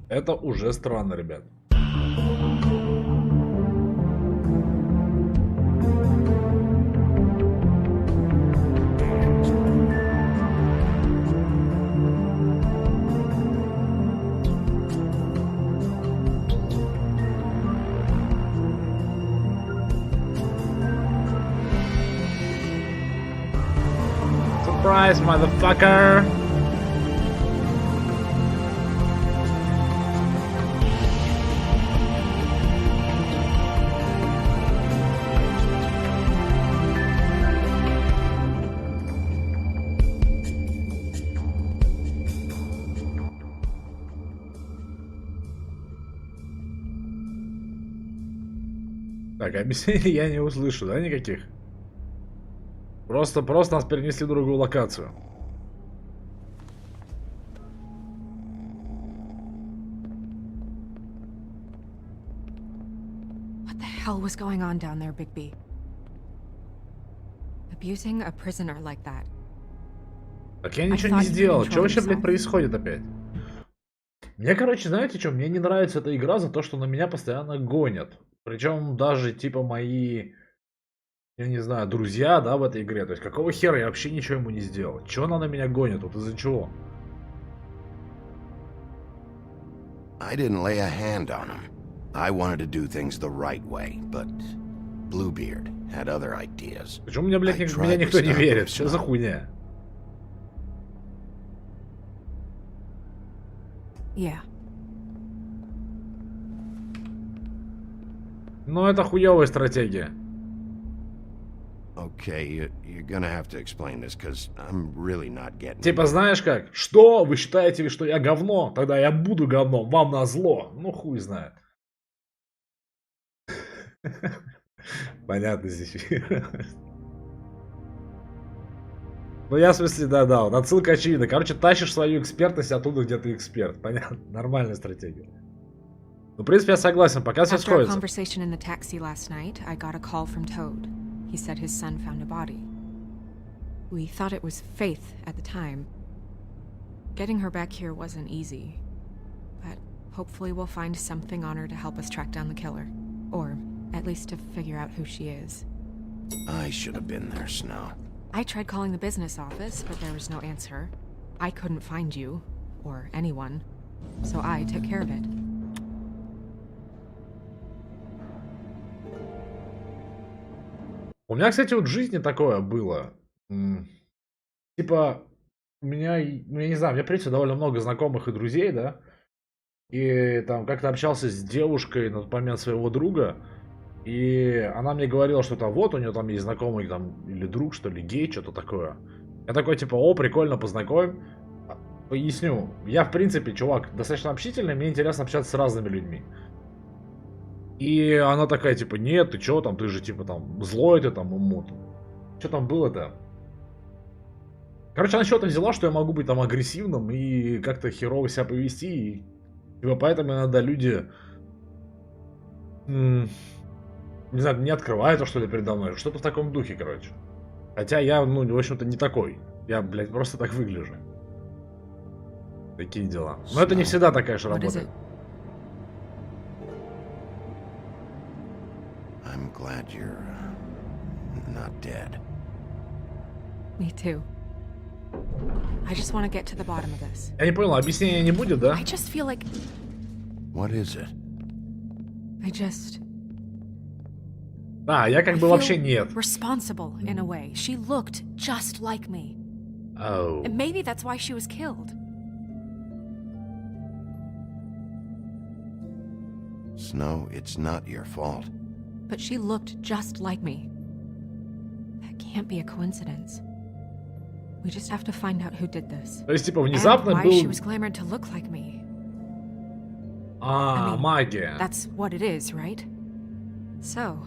Это уже странно, ребят. Surprise, motherfucker! Так, объяснений я не услышу, да, никаких? Просто нас перенесли в другую локацию. What the hell was going on down there, Bigby? Abusing a prisoner like that. Так я ничего не сделал. Что вообще, блядь, происходит опять? Мне, короче, знаете что? Мне не нравится эта игра за то, что на меня постоянно гонят. Причем даже, типа, мои, я не знаю, друзья, да, в этой игре. То есть, какого хера я вообще ничего ему не сделал? Чего она на меня гонит? Вот из-за чего? I didn't lay a hand on him. I wanted to do things the right way, but Bluebeard had other ideas. Почему мне, блядь, меня никто не верит? Что за хуйня? Yeah. Ну, это хуёвая стратегия. Okay, you're gonna have to explain this, because I'm really not getting Типа, знаешь как? Что? Вы считаете, что я говно? Тогда я буду говном, вам назло. Ну, хуй знает. Понятно здесь. Ну, я в смысле, да, отсылка очевидна. Короче, тащишь свою экспертность оттуда, где ты эксперт. Понятно? Нормальная стратегия. Ну, в принципе, я согласен, пока все сходится. After our conversation in the taxi last night, I got a call from Toad. He said his son found a body. We thought it was Faith at the time. Getting her back here wasn't easy. But hopefully we'll find something on her to help us track down the killer. Or at least to figure out who she is. I should have been there, Snow. I tried calling the business office, but there was no answer. I couldn't find you, or anyone, so I took care of it. У меня, кстати, вот в жизни такое было. Типа, у меня, ну я не знаю, у меня, в принципе, довольно много знакомых и друзей, да. И там как-то общался с девушкой на тот момент своего друга. И она мне говорила, что там вот у нее там есть знакомый там, или друг, что ли, гей, что-то такое. Я такой, типа, о, прикольно, познакомим. Поясню. Я, в принципе, чувак, достаточно общительный, мне интересно общаться с разными людьми. И она такая, типа, нет, ты чё там, ты же, типа, там, злой ты там, ему. Что там было-то? Короче, она что-то взяла, что я могу быть там агрессивным и как-то херово себя повести. И, типа, поэтому иногда люди, не знаю, не открывают то, что ли, передо мной. Что-то в таком духе, короче. Хотя я, ну, в общем-то, не такой. Я, блядь, просто так выгляжу. Такие дела. Но это не всегда такая же работа. I'm glad you're not dead. Me too. I just want to get to the bottom of this. Я не понял, объяснения не будет, да? I just feel like... What is it? I just... А, я как бы вообще нет. Responsible in a way. She looked just like me. Oh. And maybe that's why she was killed. Snow, it's not your fault. But she looked just like me. That can't be a coincidence. We just have to find out who did this. То есть, типа, внезапно why был... she was glamored to look like me. I mean, магия. That's what it is, right? So,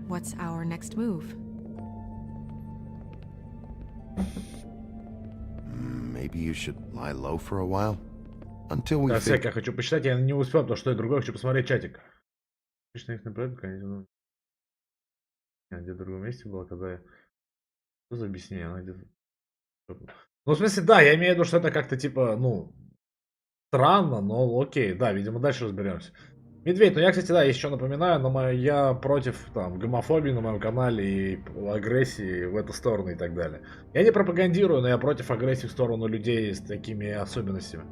what's our next move? Maybe you should lie low for a while? Until we Да, я хочу почитать, я не успел, потому что я другой хочу посмотреть чатик. Отлично их направить, конечно. Где-то в другом месте было, когда я... Что за объяснение? Она где-то... Ну, в смысле, да, я имею в виду, что это как-то, типа, ну... Странно, но окей, да, видимо, дальше разберемся. Медведь, ну я, кстати, да, еще напоминаю, я против, там, гомофобии на моем канале и агрессии в эту сторону и так далее. Я не пропагандирую, но я против агрессии в сторону людей с такими особенностями.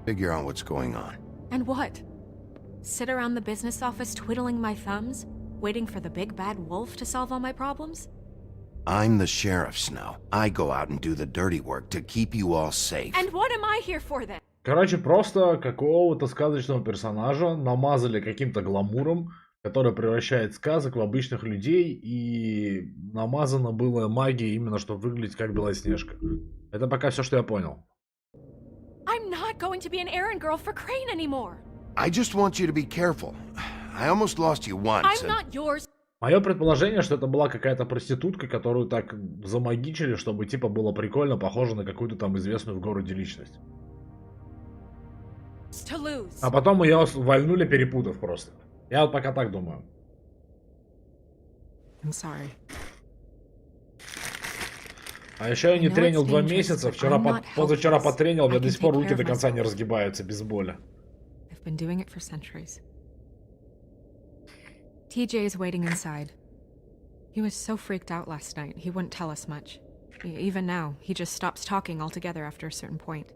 Figure out what's going on. And what? Sit around the business office twiddling my thumbs, waiting for the big bad wolf to solve all my problems? I'm the sheriff, Snow. I go out and do the dirty work to keep you all safe. And what am I here for then? Короче, просто какого-то сказочного персонажа намазали каким-то гламуром, который превращает сказок в обычных людей, и намазано было магией именно, чтобы выглядеть как Белоснежка. Это пока все, что я понял. I'm not going to be an errand girl for Crane anymore. I just want you to be careful. I almost lost you once. I'm not yours. Мое предположение, что это была какая-то проститутка, которую так замагичили, чтобы типа было прикольно, похоже на какую-то там известную в городе личность. А потом ее вальнули, перепутав просто. Я вот пока так думаю. I'm sorry. А еще я не тренил 2 месяца, позавчера потренил, у меня до сих пор руки до конца не разгибаются без боли. I've been doing it for centuries. TJ is waiting inside. He was so freaked out last night, he wouldn't tell us much. Even now, he just stops talking altogether after a certain point.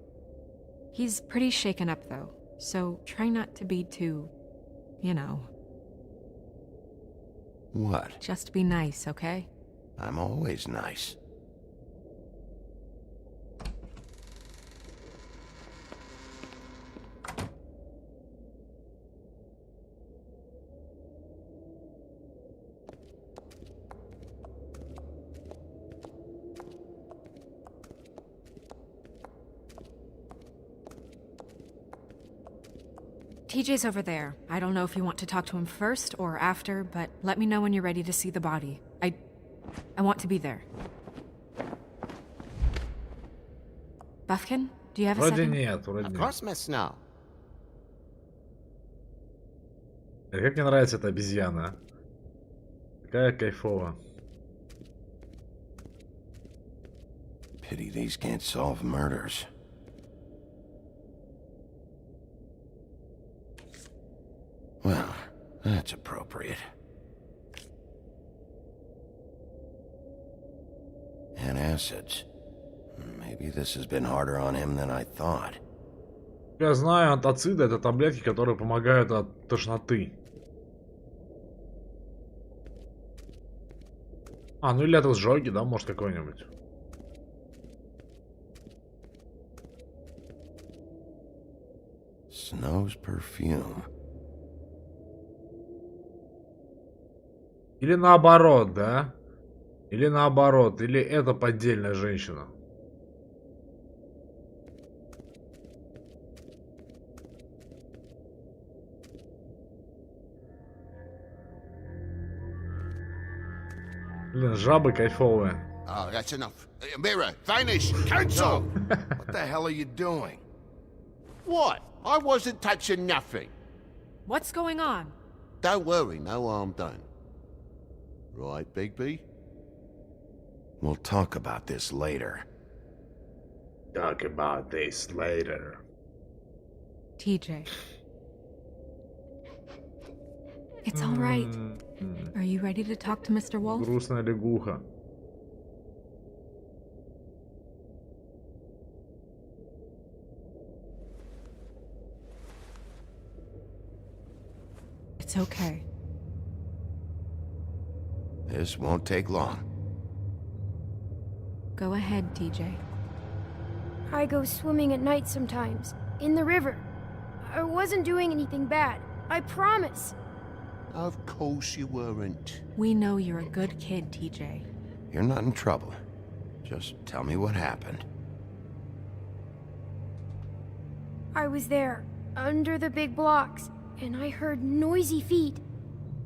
He's pretty shaken up though, so try not to be too, you know. What? Just be nice, okay? I'm always nice. TJ's over there. I don't know if you want to talk to him first or after, but let me know when you're ready to see the body. I want to be there. Buffkin, do you have a Вроде second? нет, вроде Of нет. course, Miss Snow. Как мне нравится эта обезьяна. Какая кайфовая. Pity these can't solve murders. Well, that's appropriate. Antacids. Maybe this has been harder on him than I thought. Я знаю, антациды это таблетки, которые помогают от тошноты. А, ну или от изжоги, да, может какой-нибудь. Snow's perfume. Или наоборот, да? Или наоборот, или это поддельная женщина. Блин, жабы кайфовые. Oh, that's enough. Mirror, vanish, cancel! What the hell are you doing? What? I wasn't touching nothing. What's going on? Don't worry, no harm done. Right, Bigby? We'll talk about this later. Talk about this later. TJ. It's all right. Are you ready to talk to Mr. Wolf? Грустная лягуха. It's okay. This won't take long. Go ahead, TJ. I go swimming at night sometimes, in the river. I wasn't doing anything bad, I promise. Of course you weren't. We know you're a good kid, TJ. You're not in trouble. Just tell me what happened. I was there, under the big blocks, and I heard noisy feet.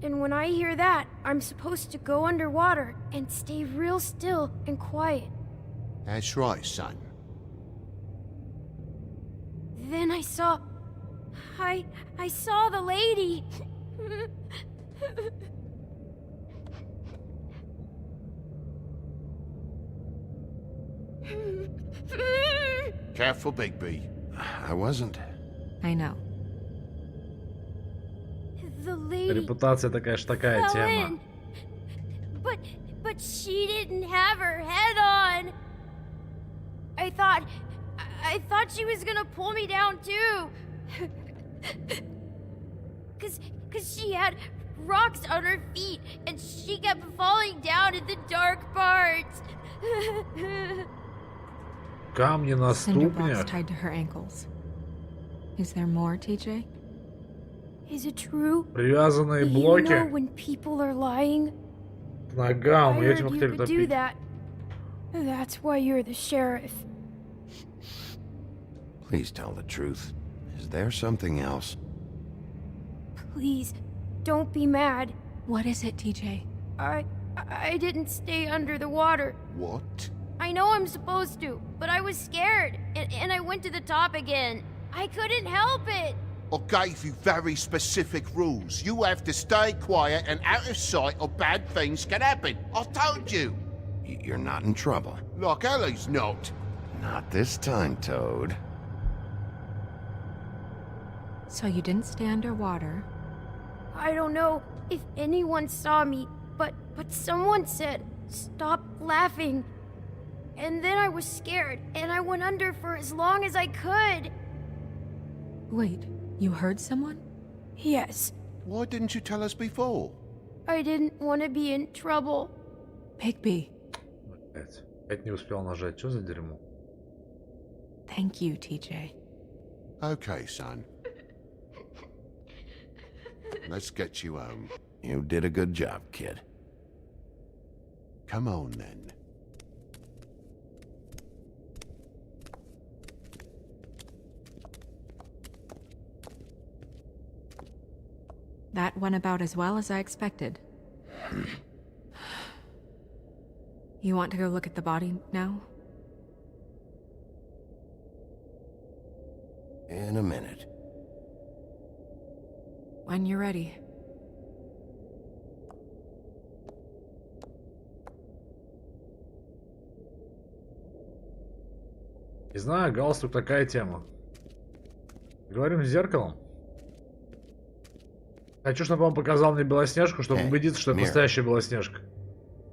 And when I hear that, I'm supposed to go underwater and stay real still and quiet. That's right, son. Then I saw... I saw the lady. Careful, Bigby. I wasn't. I know. The lady Репутация такая ж такая fell тема. in. But she didn't have her head on. I thought she was gonna pull me down too. Cause she had rocks on her feet and she kept falling down in the dark parts. Камни на Cinder blocks ступнях. tied to her ankles. Is there more, TJ? Is it true? Привязанные You know блоки when people are lying? к ногам. I И этим heard you хотели could do топить. that. That's why you're the sheriff. Please tell the truth. Is there something else? Please, don't be mad. What is it, TJ? I didn't stay under the water. What? I know I'm supposed to, but I was scared, and I went to the top again. I couldn't help it. I gave you very specific rules. You have to stay quiet and out of sight or bad things can happen. I told you. You're not in trouble. Like Ellie's not. Not this time, Toad. So you didn't stay underwater? I don't know if anyone saw me, but someone said, stop laughing. And then I was scared, and I went under for as long as I could. Wait, you heard someone? Yes. Why didn't you tell us before? I didn't want to be in trouble. Bigby. Опять не успел нажать. Что за дерьмо? Thank you, TJ. Okay, son. Let's get you home. You did a good job, kid. Come on, then. That went about as well as I expected. You want to go look at the body now? In a minute. When you're ready. Не знаю, галстук такая тема. Говорим с зеркалом. Хочу, чтобы он показал мне Белоснежку, чтобы убедиться, что это настоящая Белоснежка.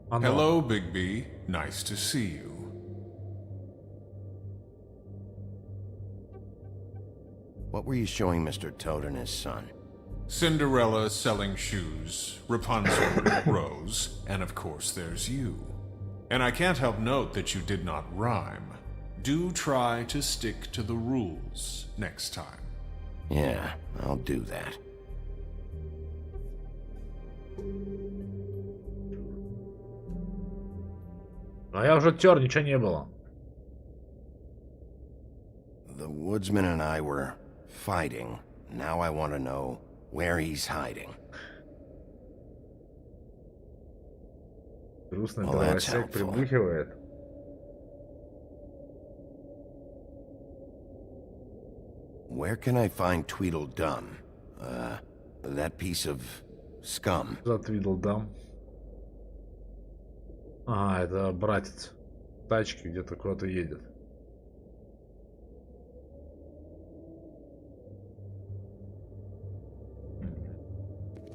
Hello, Bigby. Nice to see you. What were you showing Mr. Toad and his son? Cinderella selling shoes, Rapunzel, Rose, and of course there's you. And I can't help note that you did not rhyme. Do try to stick to the rules next time. Yeah, I'll do that. А я уже тер, ничего не было. The woodsman and I were fighting. Now I want to know where he's hiding. Грустный дровосек прибухивает. Where can I find Tweedledum? That piece of scum. За Tweedledum. А, это братец. Тачки где-то куда-то едет.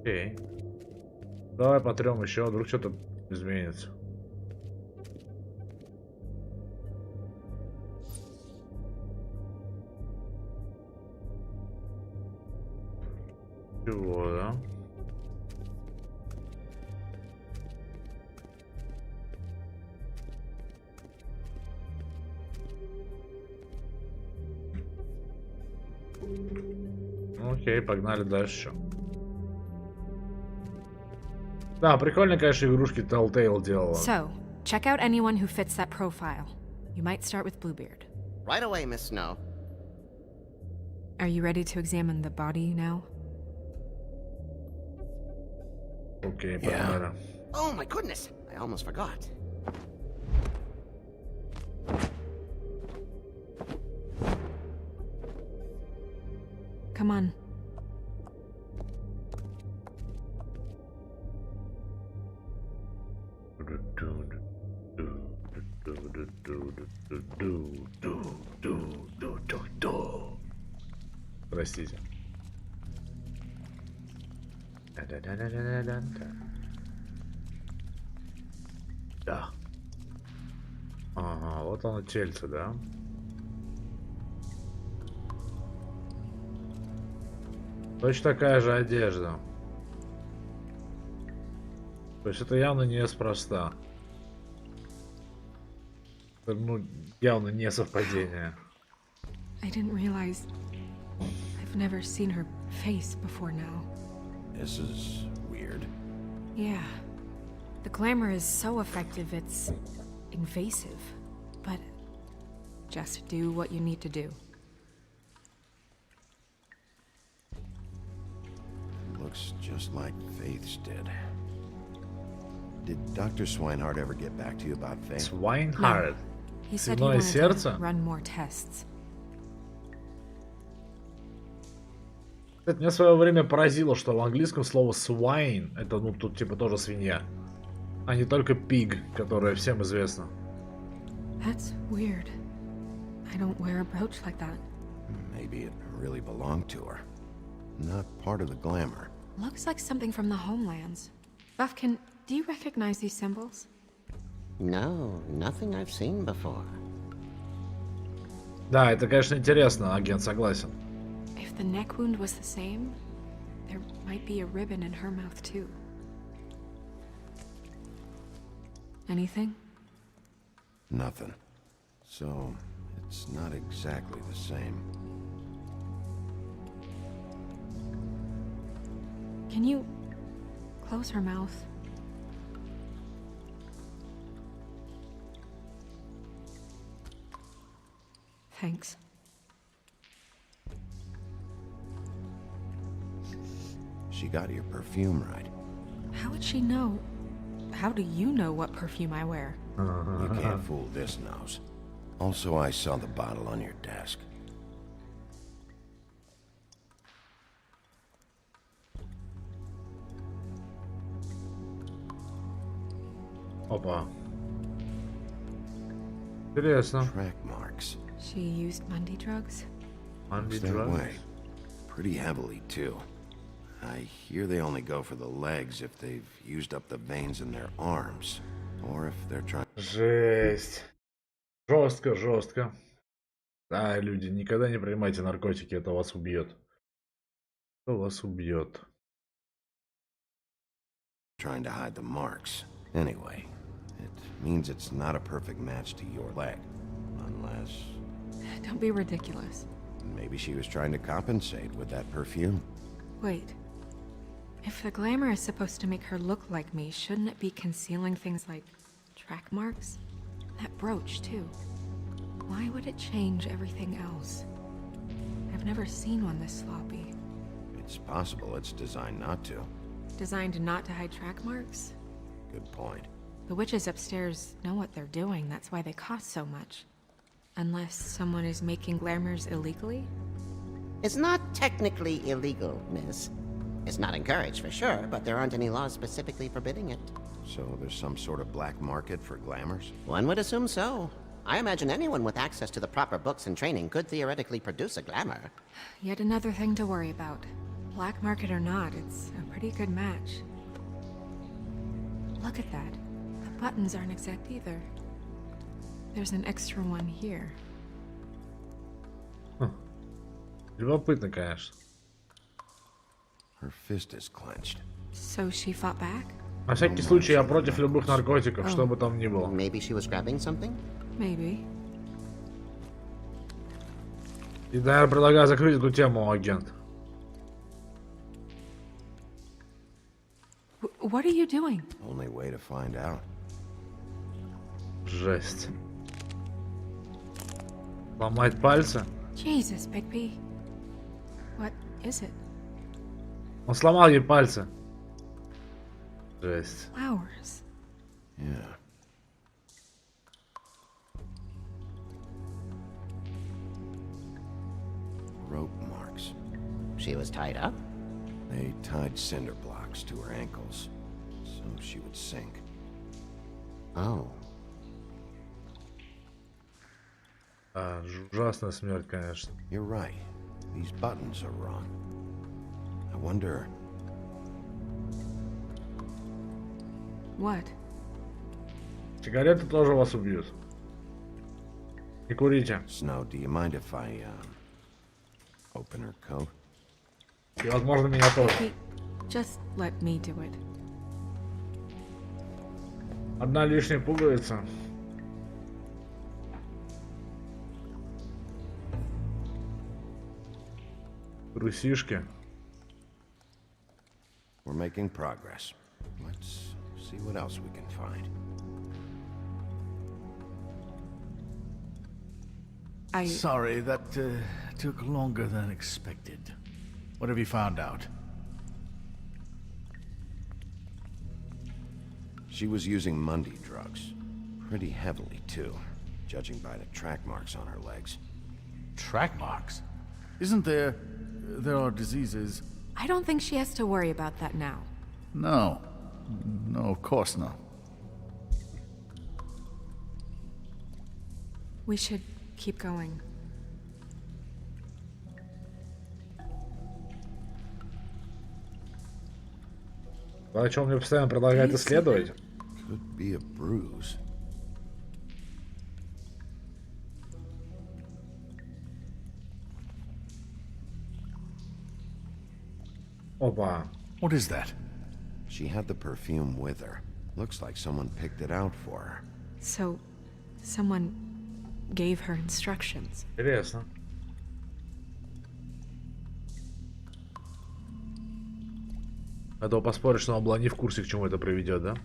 Окей. Давай потрем еще, вдруг что-то изменится. Чего, да? Окей, погнали дальше. Да, прикольно, конечно, игрушки Telltale делала. So, check out anyone who fits that profile. You might start with Bluebeard. Right away, Miss Snow. Are you ready to examine the body now? Окей, погнали. Oh my goodness, I almost forgot. Come on. Простите. Да. Ага, вот оно тельце, да? Точно такая же одежда. То есть это явно неспроста. Это, ну, явно не совпадение. I didn't realize I've never seen her face before now. This is weird. Yeah. The glamour is so effective, it's invasive. But just do what you need to do. looks just like Faith's did. Did Dr. Swinehart ever get back to you about Faith? Swinehart? He said he Свиное wanted сердце? to run more tests. Кстати, меня в свое время поразило, что в английском слово swine это, ну, тут типа тоже свинья, а не только pig, которая всем известна. That's weird. I don't wear a brooch like that. Maybe it really belonged to her. Not part of the glamour. Looks like something from the homelands. Buffkin, do you recognize these symbols? No, nothing I've seen before. Да, это, конечно, интересно, агент, согласен. If the neck wound was the same, there might be a ribbon in her mouth too. Anything? Nothing. So, it's not exactly the same. Can you close her mouth? Thanks. She got your perfume right. How would she know? How do you know what perfume I wear? You can't fool this nose. Also, I saw the bottle on your desk. Опа. Интересно. Track marks. She used Mundy drugs? Mundy That drugs? way. Pretty heavily, too. I hear they only go for the legs if they've used up the veins in their arms. Or if they're trying... Жесть. Жестко, жестко. Да, люди, никогда не принимайте наркотики, это вас убьет. Это вас убьет. Trying to hide the marks. Anyway, it means it's not a perfect match to your leg. Unless... Don't be ridiculous. Maybe she was trying to compensate with that perfume. Wait. If the glamour is supposed to make her look like me, shouldn't it be concealing things like track marks? That brooch, too. Why would it change everything else? I've never seen one this sloppy. It's possible it's designed not to. Designed not to hide track marks? Good point. The witches upstairs know what they're doing, that's why they cost so much. Unless someone is making glamours illegally? It's not technically illegal, miss. It's not encouraged for sure, but there aren't any laws specifically forbidding it. So there's some sort of black market for glamours? One would assume so. I imagine anyone with access to the proper books and training could theoretically produce a glamour. Yet another thing to worry about. Black market or not, it's a pretty good match. Look at that. The buttons aren't exact either. There's an extra one here. Любопытно, конечно. Her fist is clenched. So she fought back? На всякий случай я против любых наркотиков, что бы там ни было. Maybe she was grabbing something? Maybe. И да, я предлагаю закрыть эту тему, агент. What are you doing? Only way to find out. Жесть. Ломать пальцы? Jesus, Bigby. What is it? Он сломал ей пальцы. Жесть. Flowers. Yeah. Rope marks. She was tied up? They tied cinder blocks to her ankles, so she would sink. Oh. Ужасная смерть, конечно. You're right. These buttons are wrong. I wonder... What? Сигареты тоже вас убьют. Не курите. Snow, do you mind if I, open her coat? И, возможно, меня тоже. Hey, just let me do it. Одна лишняя пуговица. Трусишки. We're making progress. Let's see what else we can find. Sorry, that took longer than expected. What have you found out? She was using Mundy drugs. Pretty heavily, too, judging by the track marks on her legs. Track marks? Isn't there... there are diseases... I don't think she has to worry about that now. No. No, of course not. We should keep going. А что он мне постоянно предлагает исследовать? Could be a bruise. Опа. What is that? She had the perfume with her. Looks like someone picked it out for her. So, someone gave her instructions. Интересно. А то поспоришь, что она была не в курсе, к чему это приведет, да?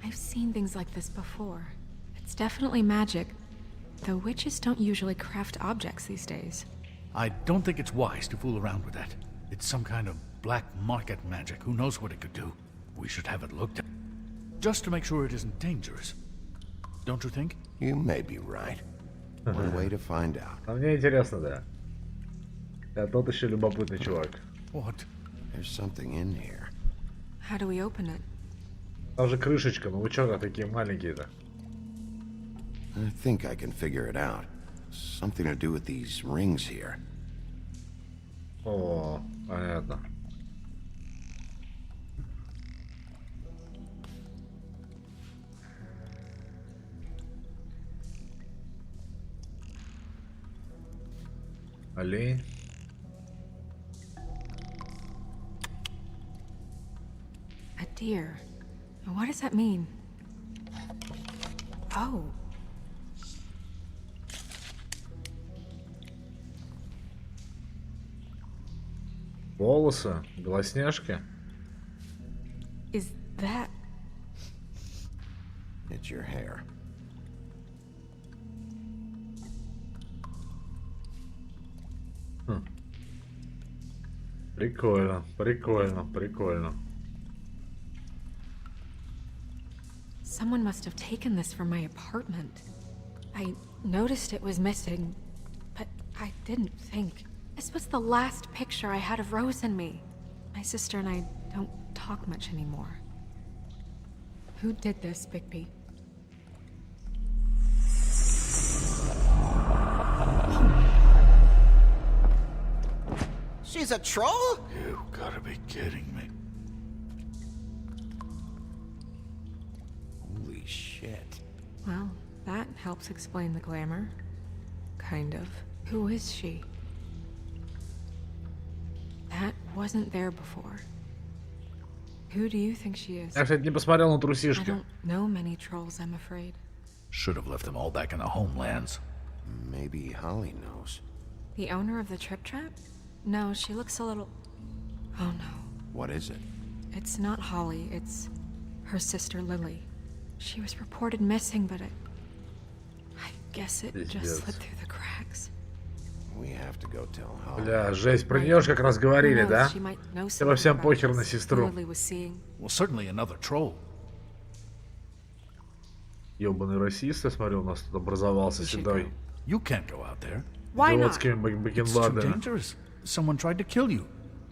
I've seen things like this before. It's definitely magic, though witches don't usually craft objects these days. I don't think it's wise to fool around with that. It's some kind of black market magic. Who knows what it could do? We should have it looked at. Just to make sure it isn't dangerous. Don't you think? You may be right. One way to find out. А мне интересно, да. А тот еще любопытный чувак. What? There's something in here. How do we open it? Там же крышечка, ну вы чё такие маленькие-то? I think I can figure it out. Something to do with these rings here. О, понятно. Олень. A deer. What does that mean? Oh. Волосы, белоснежки. Is that... It's your hair. Прикольно, прикольно, прикольно. Someone must have taken this from my apartment. I noticed it was missing, but I didn't think. This was the last picture I had of Rose and me. My sister and I don't talk much anymore. Who did this, Bigby? She's a troll? You gotta be kidding me. Holy shit. Well, that helps explain the glamour. Kind of. Who is she? That wasn't there before. Who do you think she is? Я, кстати, не посмотрел на I трусишки. don't know many trolls, I'm afraid. Should have left them all back in the homelands. Maybe Holly knows. The owner of the Trip Trap? No, she looks a little... Oh no. What is it? It's not Holly, it's her sister Lily. She was reported missing, but I guess it just slipped through the cracks. We have to go tell Holly. Бля, жесть, про нее же как раз говорили, да? Тебе во всем похер на сестру. Well, certainly another troll. Ёбаный расист, я смотрю, у нас тут образовался седой. You can't go out there. Идиотскими It's too бакенбардами. dangerous. Someone tried to kill you.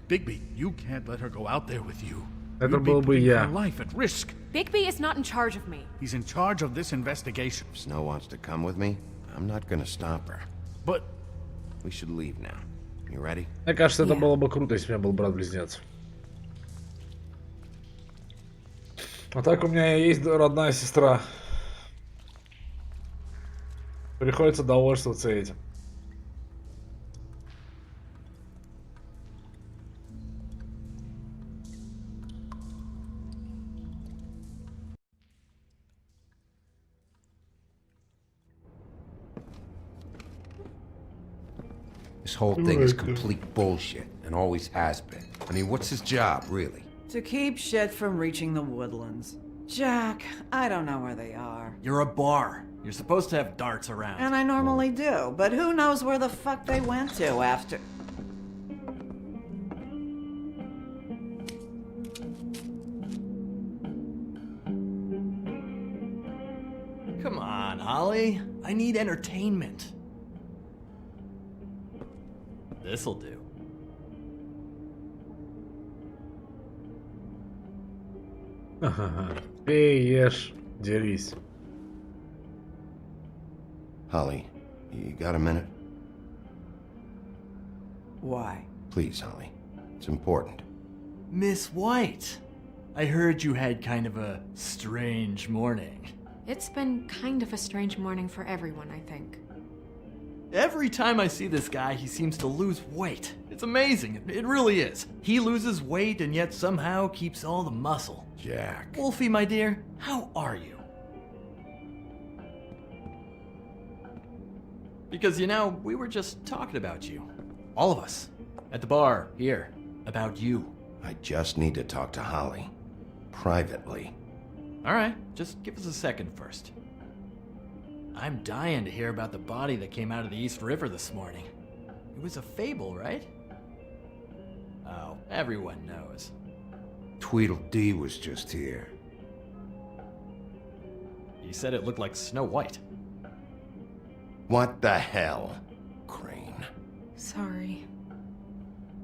Bigby, you can't let her go out there with you. Это You'd be был бы putting я. her life at risk. Bigby is not in charge of me. He's in charge of this investigation. If Snow wants to come with me, I'm not gonna stop her. But we should leave now. You ready? Мне кажется, это было бы круто, если у меня был брат-близнец. А так у меня есть родная сестра. Приходится довольствоваться этим. This whole thing is complete bullshit, and always has been. I mean, what's his job, really? To keep shit from reaching the woodlands. Jack, I don't know where they are. You're a bar. You're supposed to have darts around. And I normally do, but who knows where the fuck they went to after... Holly, I need entertainment. This'll do. Пей, ешь, делись. Holly, you got a minute? Why? Please, Holly. It's important. Miss White, I heard you had kind of a strange morning. It's been kind of a strange morning for everyone, I think. Every time I see this guy, he seems to lose weight. It's amazing. It really is. He loses weight and yet somehow keeps all the muscle. Jack. Wolfie, my dear, how are you? Because, you know, we were just talking about you. All of us. At the bar, here. About you. I just need to talk to Holly. Privately. Alright, just give us a second first. I'm dying to hear about the body that came out of the East River this morning. It was a fable, right? Oh, everyone knows. Tweedledee was just here. He said it looked like Snow White. What the hell, Crane? Sorry.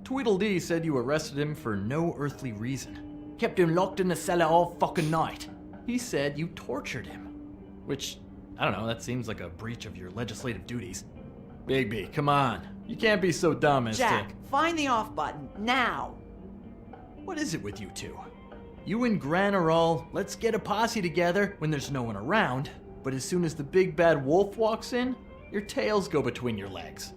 Tweedledee said you arrested him for no earthly reason. Kept him locked in the cellar all fucking night. He said you tortured him. Which, I don't know, that seems like a breach of your legislative duties. Bigby, come on. You can't be so dumb as Jack, find the off button, now! What is it with you two? You and Gran are all, let's get a posse together when there's no one around, but as soon as the big bad wolf walks in, your tails go between your legs.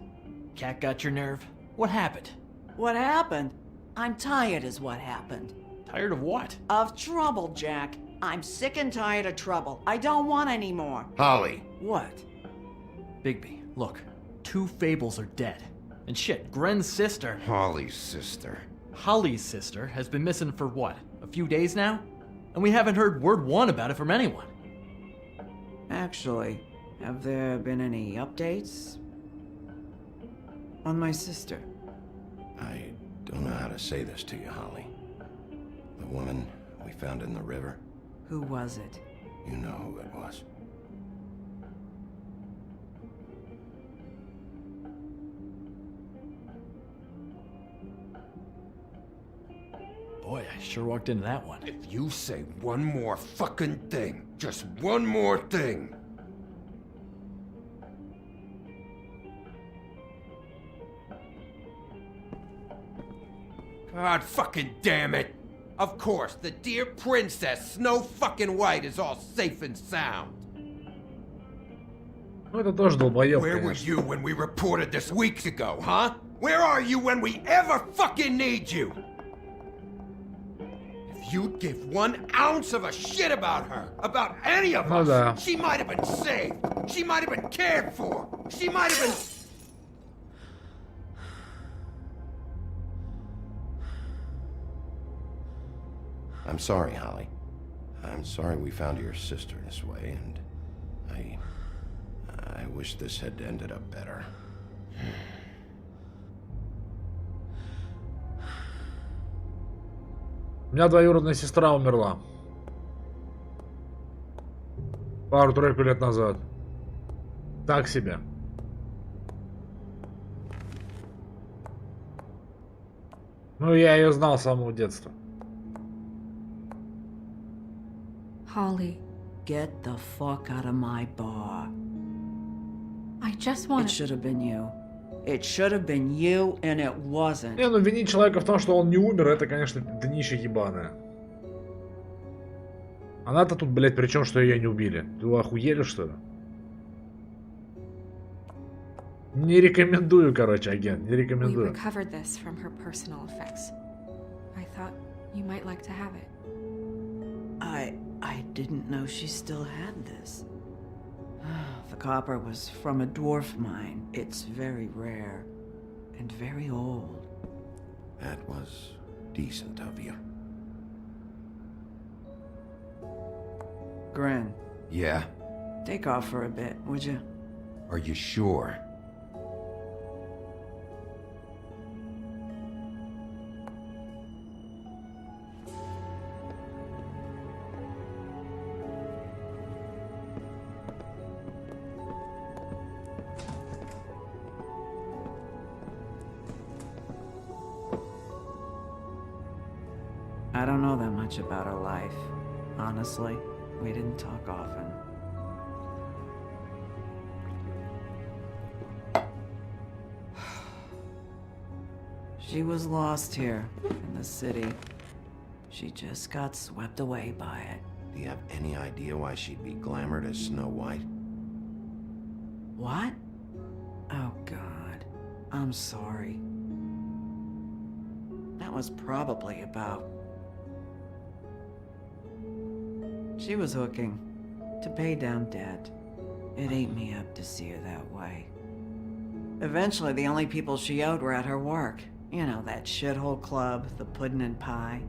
Cat got your nerve? What happened? What happened? I'm tired is what happened. Tired of what? Of trouble, Jack. I'm sick and tired of trouble. I don't want any more. Holly. What? Bigby, look. 2 fables are dead. And shit, Gren's sister... Holly's sister. Holly's sister has been missing for what? A few days now? And we haven't heard word one about it from anyone. Actually, have there been any updates? On my sister? I don't know how to say this to you, Holly. The woman we found in the river. Who was it? You know who it was. Boy, I sure walked into that one. If you say one more fucking thing, just one more thing. God fucking damn it! Of course, the dear princess Snow fucking White is all safe and sound. Ну это тоже долбоёб, Where were you when we reported this weeks ago, huh? Where are you when we ever fucking need you? If you'd give 1 ounce of a shit about her, about any of us, да. she might have been saved. She might have been cared for. She might have been... I'm sorry, Holly. I'm sorry we found your sister this way, and I wish this had ended up better. У меня двоюродная сестра умерла. Пару-тройку лет назад. Так себе. Ну, я ее знал с самого детства. Holly, Get the fuck out of my bar. I just It want should have been you. It should have been you, and it wasn't. Не, ну винить человека в том, что он не умер, это, конечно, днище ебаное. Она-то тут, блядь, при чем, что ее не убили? Вы охуели, что ли? Не рекомендую, короче, агент, не We рекомендую. recovered this from her personal effects. I thought you might like to have it. I didn't know she still had this. The copper was from a dwarf mine. It's very rare and very old. That was decent of you. Gren, Yeah? take off for a bit, would you? Are you sure? I don't know that much about her life. Honestly, we didn't talk often. She was lost here, in the city. She just got swept away by it. Do you have any idea why she'd be glamored as Snow White? What? Oh, God. I'm sorry. That was probably about... She was hooking to pay down debt. It ate me up to see her that way. Eventually, the only people she owed were at her work. You know, that shithole club, the Puddin' and Pie.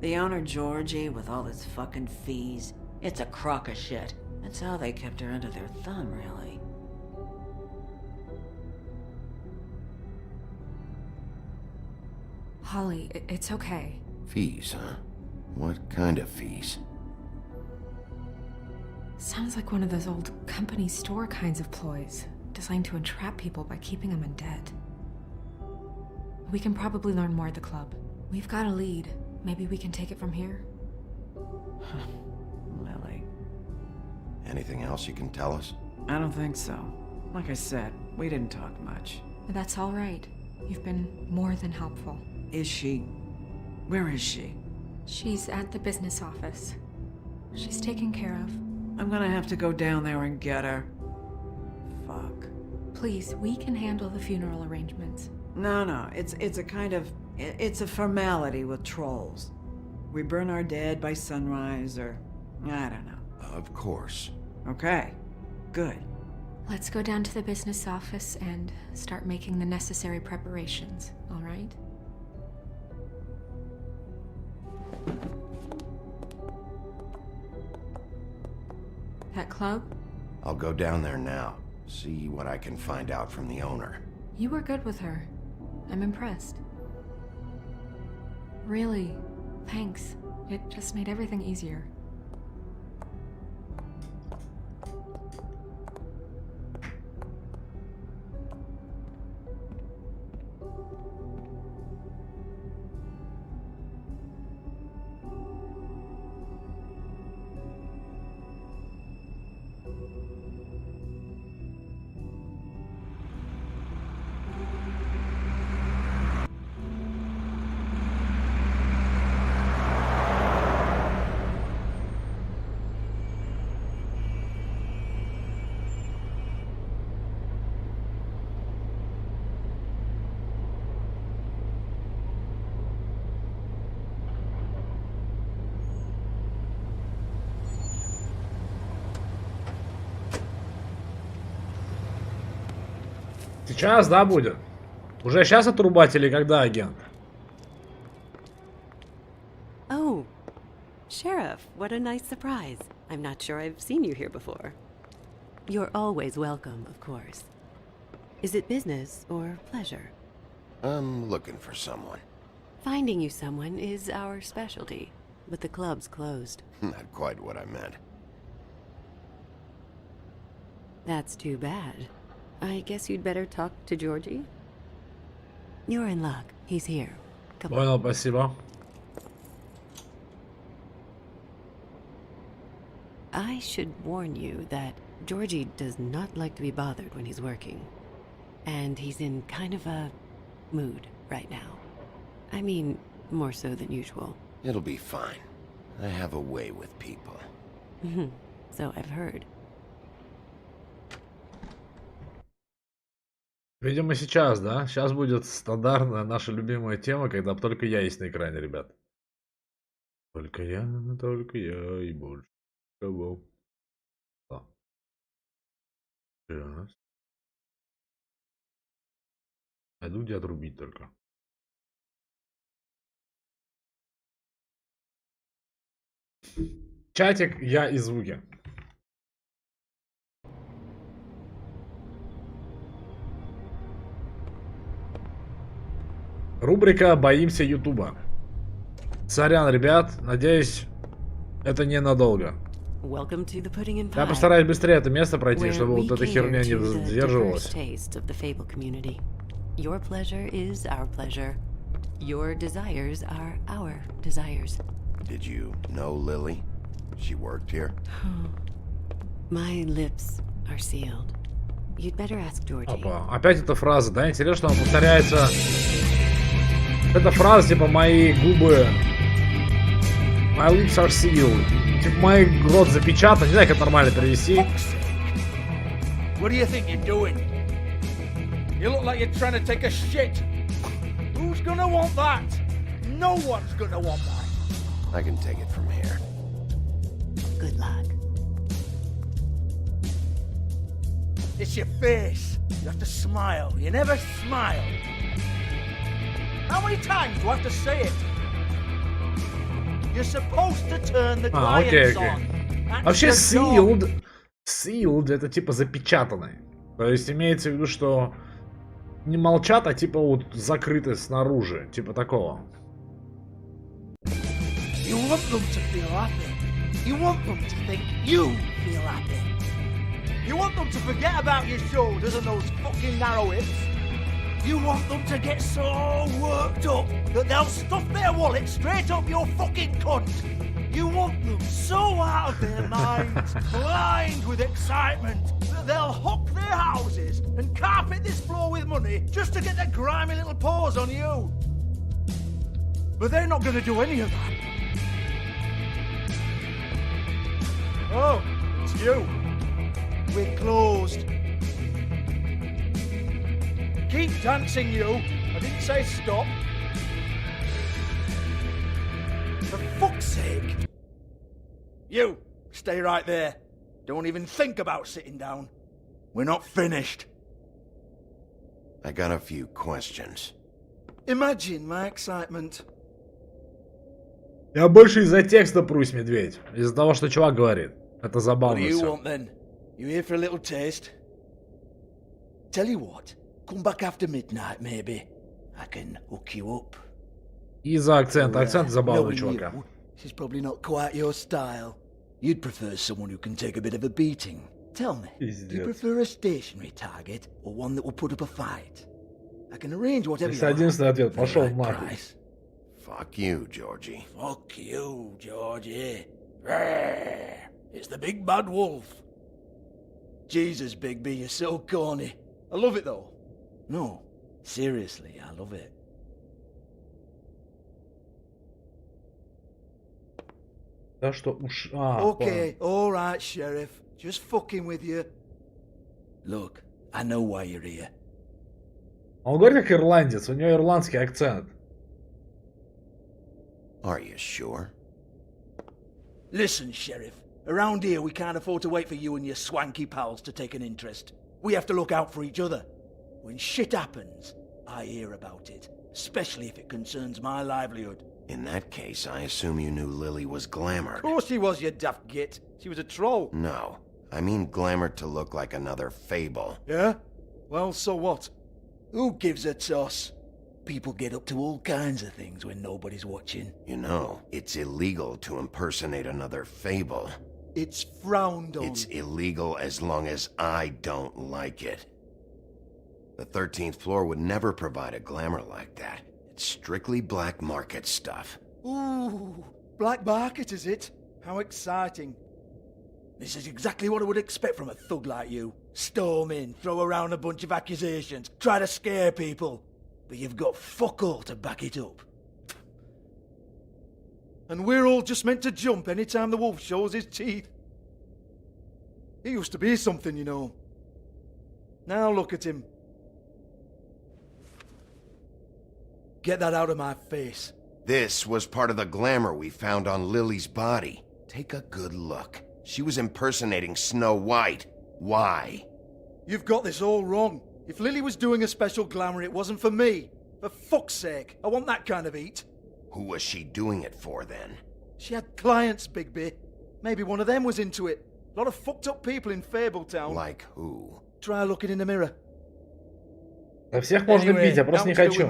The owner, Georgie, with all his fucking fees, it's a crock of shit. That's how they kept her under their thumb, really. Holly, it's okay. Fees, huh? What kind of fees? Sounds like one of those old company store kinds of ploys, designed to entrap people by keeping them in debt. We can probably learn more at the club. We've got a lead. Maybe we can take it from here? Lily. Anything else you can tell us? I don't think so. Like I said, we didn't talk much. That's all right. You've been more than helpful. Is she... Where is she? She's at the business office. She's taken care of. I'm gonna have to go down there and get her. Fuck. Please, we can handle the funeral arrangements. No, it's a kind of... It's a formality with trolls. We burn our dead by sunrise, or... I don't know. Of course. Okay. Good. Let's go down to the business office and start making the necessary preparations, all right? That club? I'll go down there now. See what I can find out from the owner. You were good with her. I'm impressed. Really, thanks. It just made everything easier. Сейчас, да, будет? Уже сейчас отрубать или когда, агент? Oh, Sheriff, what a nice surprise. I'm not sure I've seen you here before. You're always welcome, of course. Is it business or pleasure? I'm looking for someone. Finding you someone is our specialty, but the club's closed. Not quite what I meant. That's too bad. I guess you'd better talk to Georgie. You're in luck. He's here. Come on. Понял, спасибо. I should warn you that Georgie does not like to be bothered when he's working. And he's in kind of a mood right now. I mean, more so than usual. It'll be fine. I have a way with people. So I've heard. Видимо, сейчас, да? Сейчас будет стандартная наша любимая тема, когда только я есть на экране, ребят. Только я и больше никого. Сейчас. Найду, где отрубить только. Чатик, я и звуки. Рубрика «Боимся Ютуба». Сорян, ребят, надеюсь, это ненадолго. Я постараюсь быстрее это место пройти, чтобы вот эта херня не задерживалась. Your pleasure is our pleasure. Your desires are our desires. Did you know Lily? She worked here? My lips are sealed. You'd better ask Georgie. Опа, опять эта фраза, да? Интересно, она повторяется. Эта фраза, типа, мои губы... My lips are sealed. Типа, мой рот запечатан. Не знаю, как это нормально перевести. What do you think you're doing? You look like you're trying to take a shit. Who's gonna want that? No one's gonna want that. I can take it from here. Good luck. It's your face. You have to smile. You never smile. How many times do I have to say it? You're supposed to turn the clients on. Вообще sealed это типа запечатанный. То есть имеется в виду, что не молчат, а типа вот закрыты снаружи. Типа такого. You want them to feel happy. You want them to think you feel happy. You want them to forget about your shoulders and those fucking narrow hips. You want them to get so worked up that they'll stuff their wallet straight up your fucking cunt. You want them so out of their minds, blind with excitement, that they'll hook their houses and carpet this floor with money just to get their grimy little paws on you. But they're not going to do any of that. Oh, it's you. We're closed. Keep dancing, you. I didn't say stop. For fuck's sake. You, stay right there. Don't even think about sitting down. We're not finished. I got a few questions. Imagine my excitement. Я больше из-за текста прусь, медведь. Из-за того, что чувак говорит. Это забавно What do you всё. want then? You here for a little taste? Tell you what, come back after midnight maybe. I can hook you up. Из-за акцента. Акцент забавный, чувака. She's probably not quite your style. You'd prefer someone who can take a bit of a beating. Tell me, do you prefer a stationary target or one that will put up a fight? I can arrange whatever you like. Единственный ответ. Пошел в нахуй. Fuck you, Georgie. Fuck you, Georgie. Rawr. It's the big bad wolf. Jesus, Bigby, you're so corny. I love it though. No, seriously, I love it. Да что уж... Okay, alright, Sheriff. Just fucking with you. Look, I know why you're here. Он говорит как ирландец, у него ирландский акцент. Are you sure? Listen, Sheriff. Around here, we can't afford to wait for you and your swanky pals to take an interest. We have to look out for each other. When shit happens, I hear about it. Especially if it concerns my livelihood. In that case, I assume you knew Lily was glamored. Of course she was, you daft git. She was a troll. No, I mean glamored to look like another fable. Yeah? Well, so what? Who gives a toss? People get up to all kinds of things when nobody's watching. You know, it's illegal to impersonate another fable. It's frowned on. It's illegal as long as I don't like it. The 13th floor would never provide a glamour like that. It's strictly black market stuff. Ooh, black market is it? How exciting. This is exactly what I would expect from a thug like you. Storm in, throw around a bunch of accusations, try to scare people. But you've got fuck all to back it up. And we're all just meant to jump any time the wolf shows his teeth. He used to be something, you know. Now look at him. Get that out of my face. This was part of the glamour we found on Lily's body. Take a good look. She was impersonating Snow White. Why? You've got this all wrong. If Lily was doing a special glamour, it wasn't for me. For fuck's sake, I want that kind of eat. Who was she doing it for, then? She had clients, Bigby. Maybe one of them was into it. A lot of fucked up people in Fabletown. Like who? Try looking in the mirror. Да всех можно бить, я просто не хочу.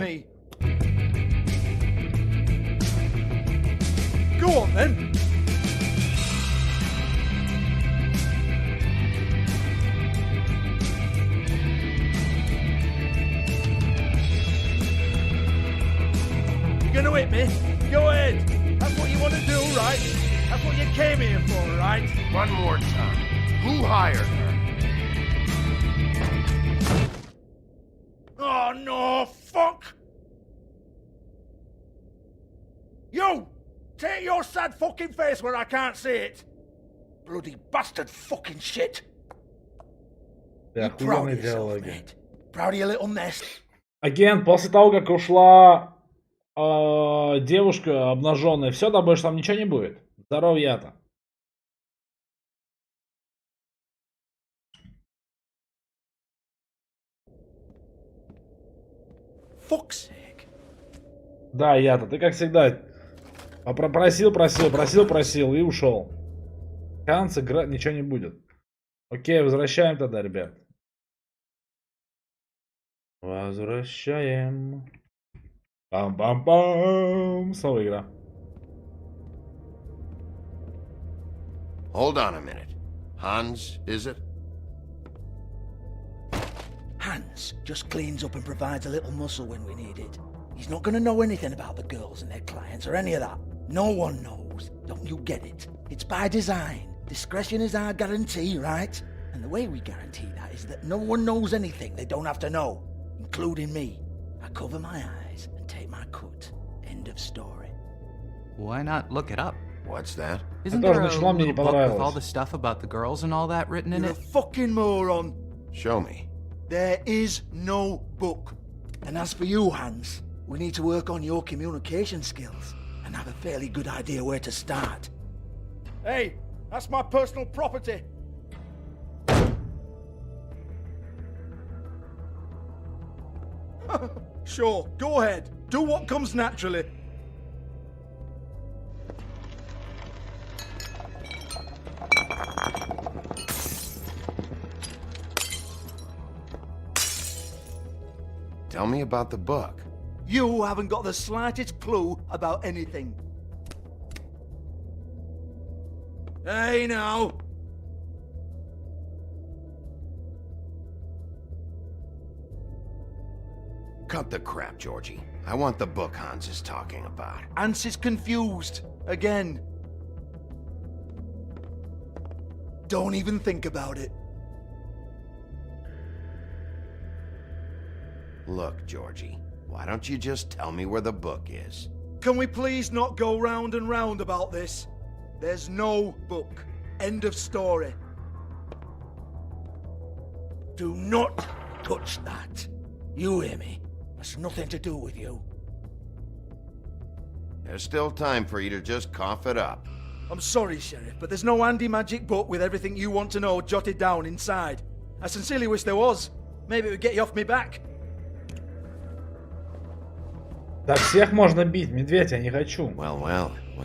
Go on, then. hit me? Go ahead. That's what you want to do, right? That's what you came here for, right? One more time. Who hired her? Oh, no, fuck! You! Take your sad fucking face where I can't see it! Bloody bastard fucking shit! Да, охуенные диалоги. Proud of your little mess. Агент, после того, как ушла девушка обнаженная, все, да, больше там ничего не будет? Здорово, я-то. Fuck's sake. Да, я-то, ты как всегда просил и ушел. Канц играть ничего не будет. Окей, возвращаем тогда, ребят. Возвращаем. Пам-пам-пам. Снова игра. Hold on a minute. Hans, is it? Hans just cleans up and provides a little muscle when we need it. He's not gonna know anything about the girls and their clients or any of that. No one knows. Don't you get it? It's by design. Discretion is our guarantee, right? And the way we guarantee that is that no one knows anything they don't have to know, including me. I cover my eyes and take my cut. End of story. Why not look it up? What's that? Isn't there a little book with all the stuff about the girls and all that written in You're it? a fucking moron. Show me. There is no book. And as for you, Hans, we need to work on your communication skills and have a fairly good idea where to start. Hey, that's my personal property. Sure, go ahead. Do what comes naturally. Tell me about the book. You haven't got the slightest clue about anything. Hey, now. Cut the crap, Georgie. I want the book Hans is talking about. Hans is confused. Again. Don't even think about it. Look, Georgie, why don't you just tell me where the book is? Can we please not go round and round about this? There's no book. End of story. Do not touch that. You hear me? That's nothing to do with you. There's still time for you to just cough it up. I'm sorry, Sheriff, but there's no handy magic book with everything you want to know jotted down inside. I sincerely wish there was. Maybe it would get you off me back. Да всех можно бить, медведь, я не хочу.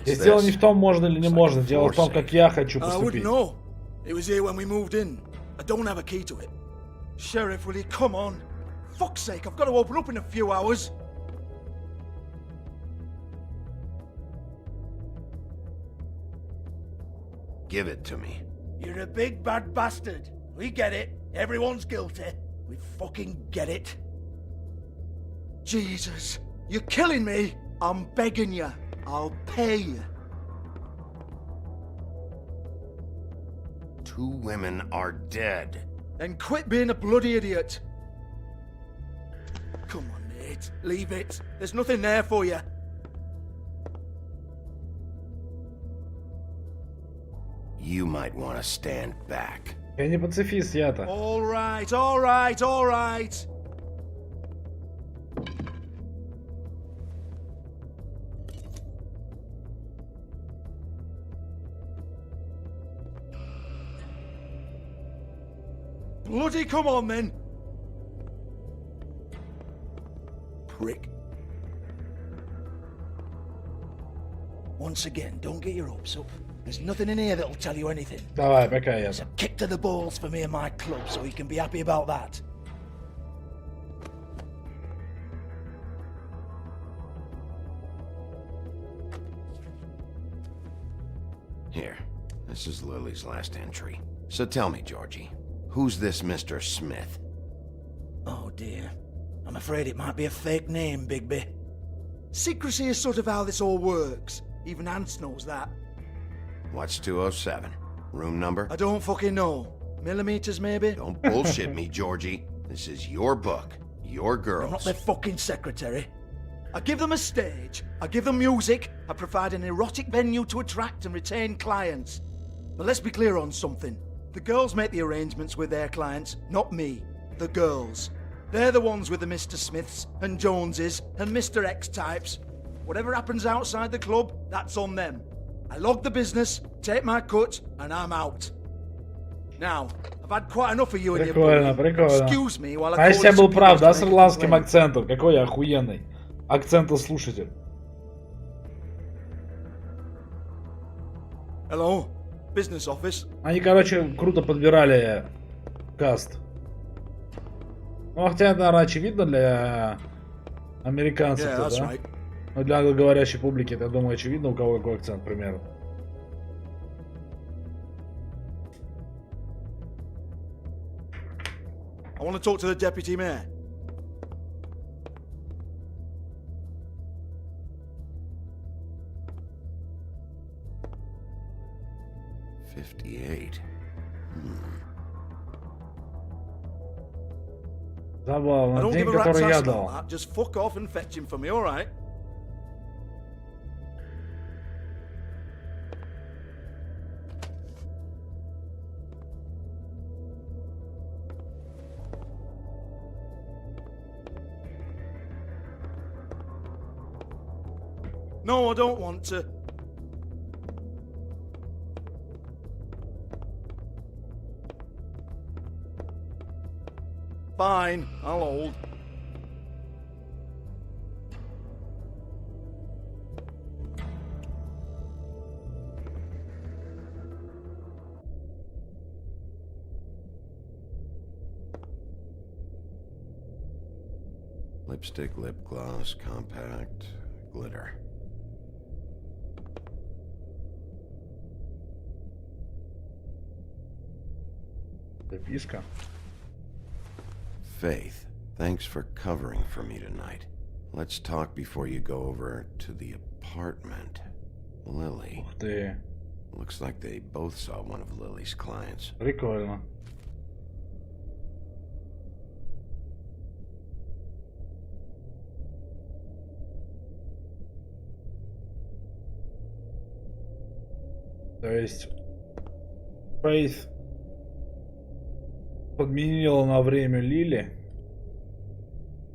Здесь дело не в том, можно или не можно, дело в том, как я хочу I поступить. wouldn't know. It was here when we moved in. I don't have a key to it. Sheriff, will you come on? Fuck's sake, I've got to open up in a few hours. Give it to me. You're a big bad bastard. We get it. Everyone's guilty. We fucking get it. Jesus, you're killing me. I'm begging you. I'll pay you. 2 women are dead. Then quit being a bloody idiot. Come on, mate. Leave it. There's nothing there for you. You might want to stand back. Я не пацифист, я-то. All right, all right, all right. Bloody come on, then. Prick. Once again, don't get your hopes up. There's nothing in here that'll tell you anything. Давай, пока, я. It's a kick to the balls for me and my club, so you can be happy about that. Here, this is Lily's last entry. So tell me, Georgie, who's this Mr. Smith? Oh dear. I'm afraid it might be a fake name, Bigby. Secrecy is sort of how this all works. Even Ants knows that. What's 207? Room number? I don't fucking know. Millimeters, maybe? Don't bullshit me, Georgie. This is your book. Your girls. I'm not their fucking secretary. I give them a stage, I give them music, I provide an erotic venue to attract and retain clients. But let's be clear on something. The girls make the arrangements with their clients, not me. The girls. They're the ones with the Mr. Smiths and Joneses and Mr. X types. Whatever happens outside the club, that's on them. I log the business, take my cut, and I'm out. Now, I've had quite enough of you and your Прикольно, bullying. прикольно. Excuse me while I А если я call был some прав, people да, to с make a ирландским complaint. акцентом? Какой я охуенный. Акцентослушатель. Hello, business office. Они, короче, круто подбирали каст. Ну, хотя это, наверное, очевидно для американцев, Yeah, that's да? right. Но для англоговорящей публики, это, я думаю, очевидно, у кого какой акцент примерно. I want to talk to the deputy mayor. I Забавно. don't День, give a rat's который я ass дал. about that. Just fuck off and fetch him for me, alright? No, I don't want to. Fine, I'll hold. Lipstick, lip gloss, compact, glitter. Записка. Faith, thanks for covering for me tonight. Let's talk before you go over to the apartment. Lily. Ух ты. Looks like they both saw one of Lily's clients. Прикольно. То есть Фейс подменила на время Лили.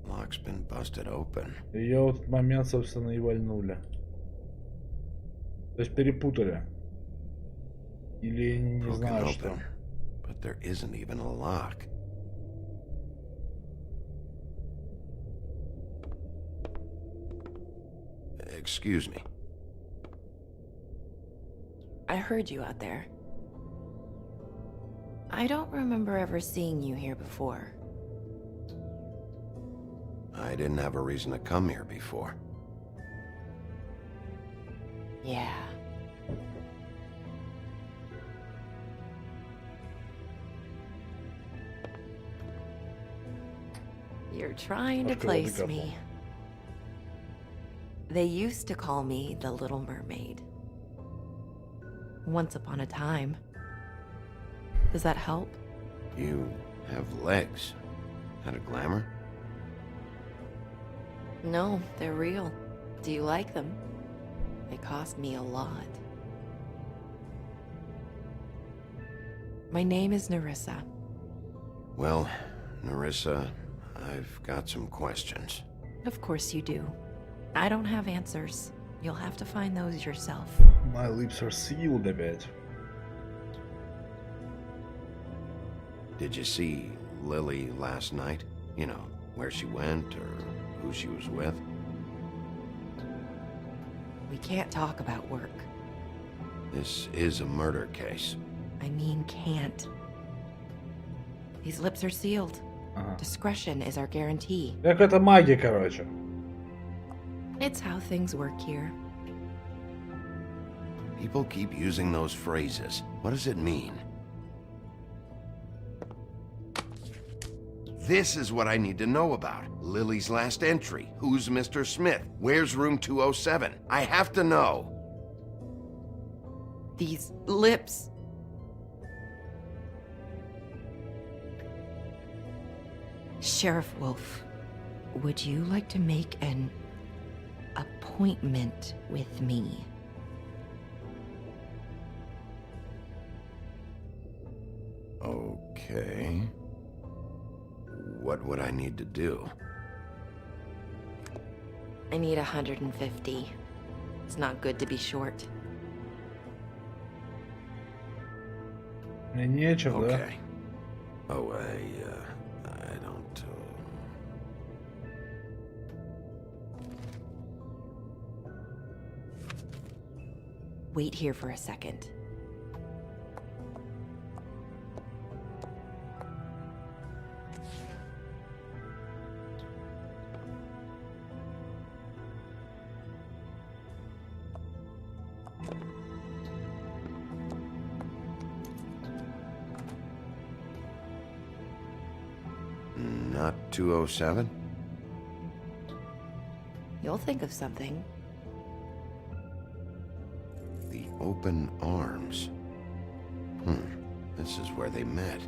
Lock's been busted open. Ее в этот момент, собственно, и вальнули. То есть перепутали. Или не знаю что. But there isn't even a lock. Excuse me. I heard you out there. I don't remember ever seeing you here before. I didn't have a reason to come here before. Yeah. You're trying to place me. They used to call me the Little Mermaid. Once upon a time. Does that help? You have legs. Had a glamour? No, they're real. Do you like them? They cost me a lot. My name is Nerissa. Well, Nerissa, I've got some questions. Of course you do. I don't have answers. You'll have to find those yourself. My lips are sealed опять. Did you see Lily last night? You know, where she went or who she was with? We can't talk about work. This is a murder case. I mean can't. These lips are sealed. Discretion is our guarantee. Как это магия, короче. It's how things work here. People keep using those phrases. What does it mean? This is what I need to know about. Lily's last entry. Who's Mr. Smith? Where's room 207? I have to know. These lips. Sheriff Wolf, would you like to make an appointment with me? Okay. What would I need to do? I need 150. It's not good to be short. Нечего, да? Okay. Oh, I don't... Wait here for a second. Not 207? You'll think of something. The open arms. This is where they met.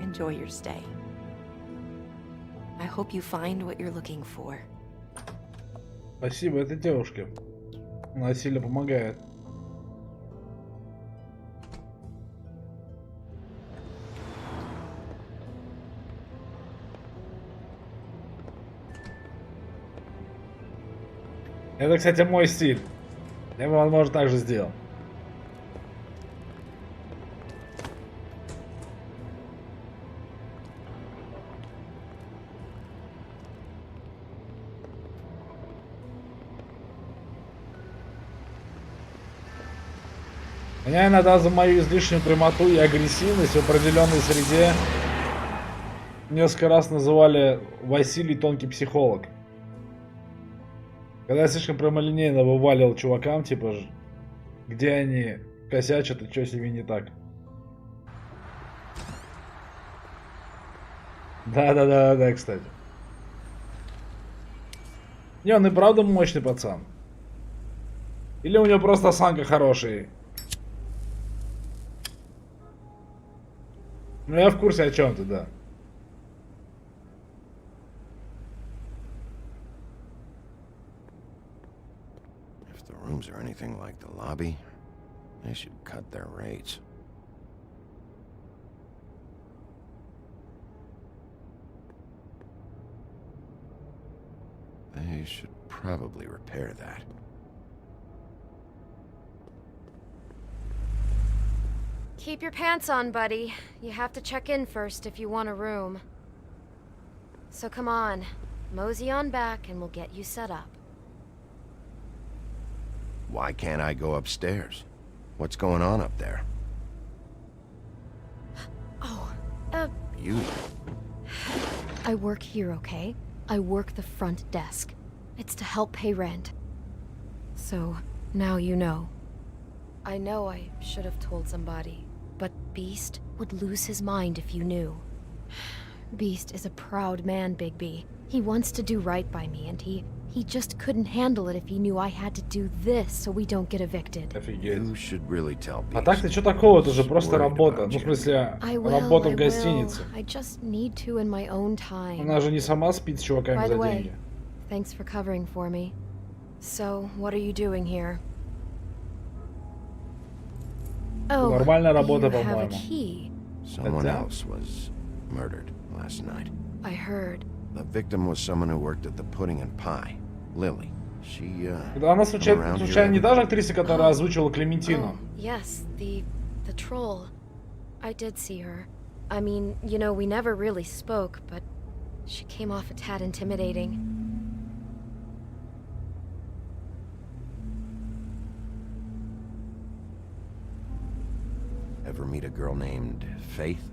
Enjoy your stay. I hope you find what you're looking for. Спасибо этой девушке. Она сильно помогает. Это, кстати, мой стиль. Я бы, возможно, так же сделал. Меня иногда за мою излишнюю прямоту и агрессивность в определенной среде несколько раз называли Василий тонкий психолог. Когда я слишком прямолинейно вываливал чувакам, типа, где они косячат и что с ними не так. Да, кстати. Не, он и правда мощный пацан. Или у него просто осанка хорошая. Ну я в курсе о чем ты, да. Rooms are anything like the lobby, they should cut their rates. They should probably repair that. Keep your pants on, buddy. You have to check in first if you want a room. So come on, mosey on back and we'll get you set up. Why can't I go upstairs? What's going on up there? Oh, You? I work here, okay? I work the front desk. It's to help pay rent. So, now you know. I know I should have told somebody, but Beast would lose his mind if you knew. Beast is a proud man, Bigby. He wants to do right by me, and he just couldn't handle it if he knew I had to do this so we don't get evicted. You should really tell Beast. А так ты что такого? Это же просто работа. Ну, в смысле, работа в гостинице. I just need to in my own time. Она же не сама спит с чуваками за деньги. Thanks for covering for me. So, what are you doing here? Oh, Нормальная работа, you have a по-моему. key. Someone else was murdered last night. I heard. The victim was someone who worked at the Pudding and Pie. Lily. She, Она случайно не та же актриса, которая озвучивала Клементину? Yes, the troll. I did see her. I mean, you know, we never really spoke, but she came off a tad intimidating. Ever meet a girl named Faith?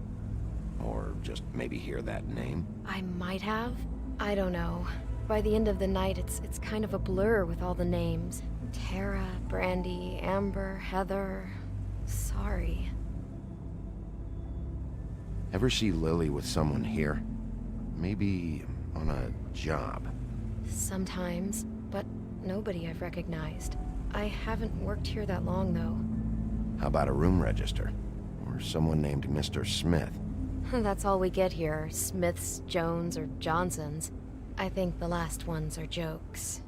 Or just maybe hear that name? I might have. I don't know. By the end of the night, it's kind of a blur with all the names. Tara, Brandy, Amber, Heather. Sorry. Ever see Lily with someone here? Maybe on a job. Sometimes, but nobody I've recognized. I haven't worked here that long, though. How about a room register? Or someone named Mr. Smith? That's all we get here. Smiths, Jones, or Johnsons. I think the last ones are jokes.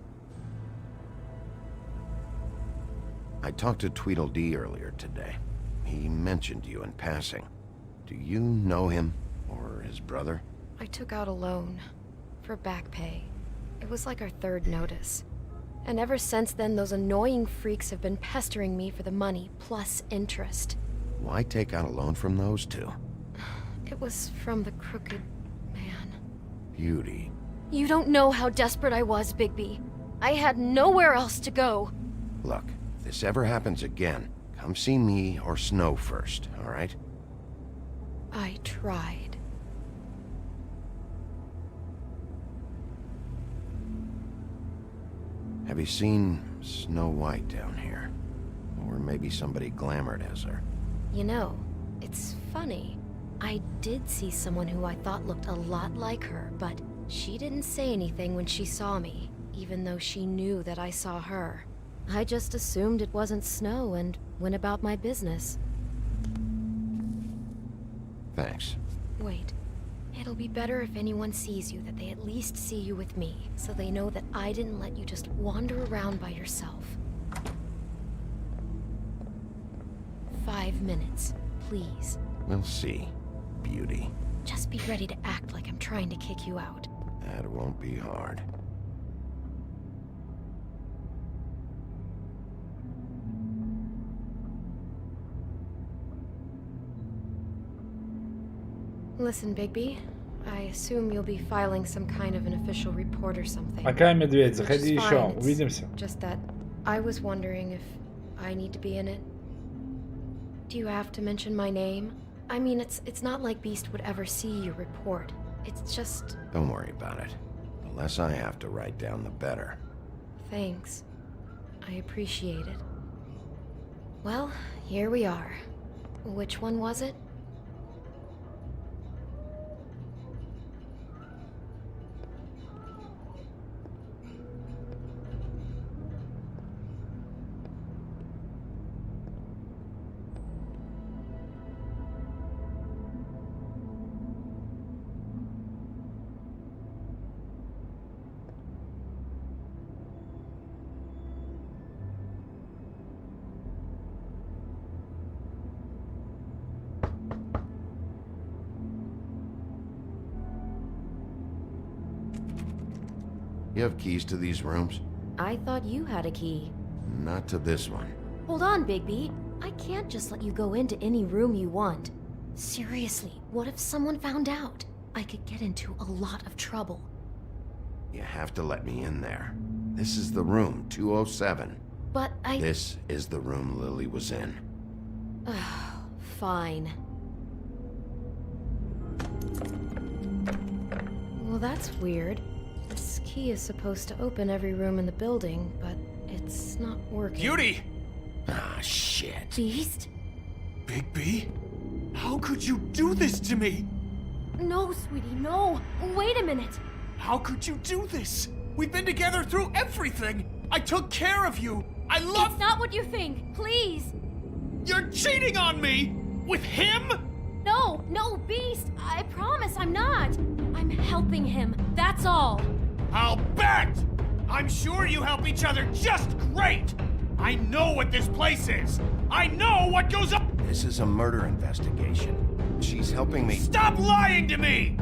I talked to Tweedledee earlier today. He mentioned you in passing. Do you know him? Or his brother? I took out a loan. For back pay. It was like our third notice. And ever since then, those annoying freaks have been pestering me for the money, plus interest. Why take out a loan from those two? It was from the crooked man. Beauty. You don't know how desperate I was, Bigby. I had nowhere else to go. Look, if this ever happens again, come see me or Snow first, all right? I tried. Have you seen Snow White down here? Or maybe somebody glamored as her? You know, it's funny. I did see someone who I thought looked a lot like her, but she didn't say anything when she saw me, even though she knew that I saw her. I just assumed it wasn't Snow and went about my business. Thanks. Wait. It'll be better if anyone sees you that they at least see you with me, so they know that I didn't let you just wander around by yourself. 5 minutes, please. We'll see, Beauty. Just be ready to act like I'm trying to kick you out. That won't be hard. Listen, Bigby. I assume you'll be filing some kind of an official report or something. Пока, медведь, заходи еще, увидимся. Just that I was wondering if I need to be in it. Do you have to mention my name? I mean, it's not like Beast would ever see your report. It's just... Don't worry about it. The less I have to write down, the better. Thanks. I appreciate it. Well, here we are. Which one was it? You have keys to these rooms? I thought you had a key. Not to this one. Hold on, Bigby. I can't just let you go into any room you want. Seriously, what if someone found out? I could get into a lot of trouble. You have to let me in there. This is the room, 207. But I... This is the room Lily was in. Fine. Well, that's weird. This key is supposed to open every room in the building, but it's not working. Beauty! Ah, shit. Beast? Bigby? How could you do this to me? No, sweetie, no. Wait a minute. How could you do this? We've been together through everything. I took care of you. I love... It's not what you think. Please. You're cheating on me! With him? No, Beast. I promise I'm not. I'm helping him. That's all. I'll bet! I'm sure you help each other just great! I know what this place is! I know what goes on! This is a murder investigation. She's helping me... Stop lying to me!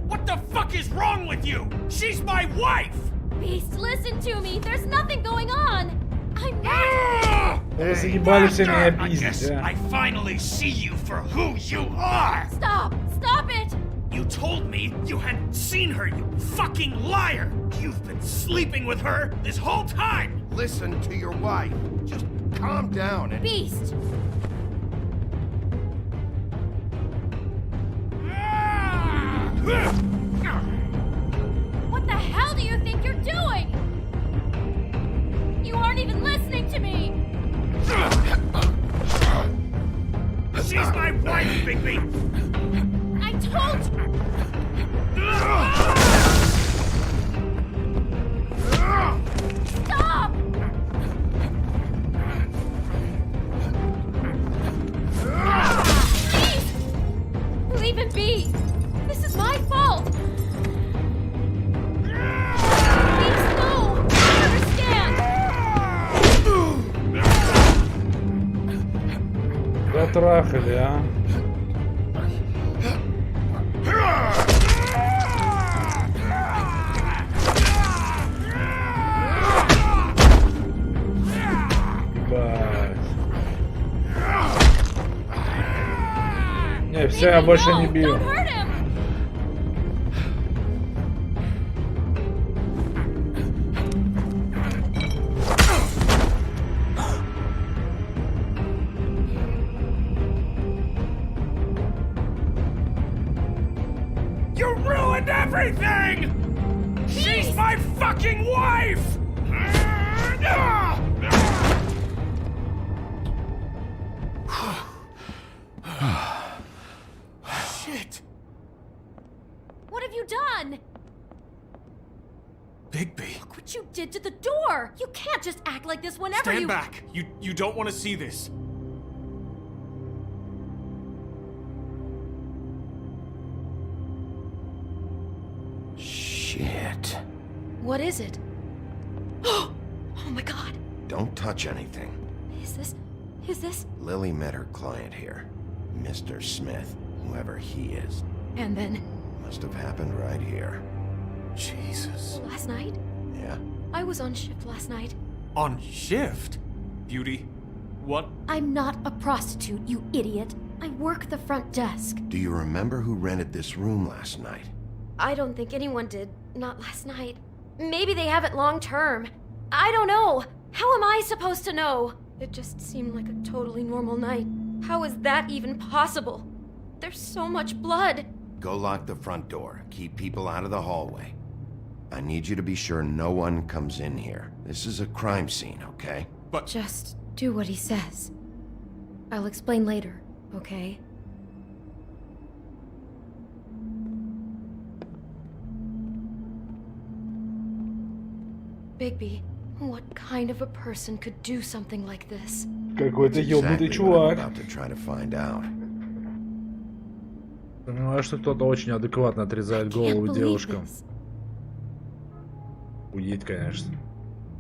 What the fuck is wrong with you? She's my wife! Beast, listen to me. There's nothing going on. I'm not... Вы заебали все меня пиздить, I finally see you for who you are! Stop it! You told me you hadn't seen her, you fucking liar! You've been sleeping with her this whole time! Listen to your wife. Just calm down and... Beast! What the hell do you think you're doing? You aren't even listening to me! She's my wife, Bigby! I told you! потрахали, а? Не, все, я больше не бью. You ruined everything! She's my fucking wife! Shit! What have you done? Bigby. Look what you did to the door! You can't just act like this whenever Stand back! You don't want to see this. Shit. What is it? Oh my god. Don't touch anything. Is this? Lily met her client here, Mr. Smith, whoever he is. And then? Must have happened right here. Jesus. Last night? Yeah? I was on shift last night. On shift? Beauty, what? I'm not a prostitute, you idiot. I work the front desk. Do you remember who rented this room last night? I don't think anyone did. Not last night. Maybe they have it long term. I don't know. How am I supposed to know? It just seemed like a totally normal night. How is that even possible? There's so much blood. Go lock the front door. Keep people out of the hallway. I need you to be sure no one comes in here. This is a crime scene, okay? But just do what he says. I'll explain later, okay? Bigby, what kind of a person could do something like this? Какой-то ёбнутый чувак. Понимаю, что кто-то очень адекватно отрезает голову девушкам. Уедь, конечно.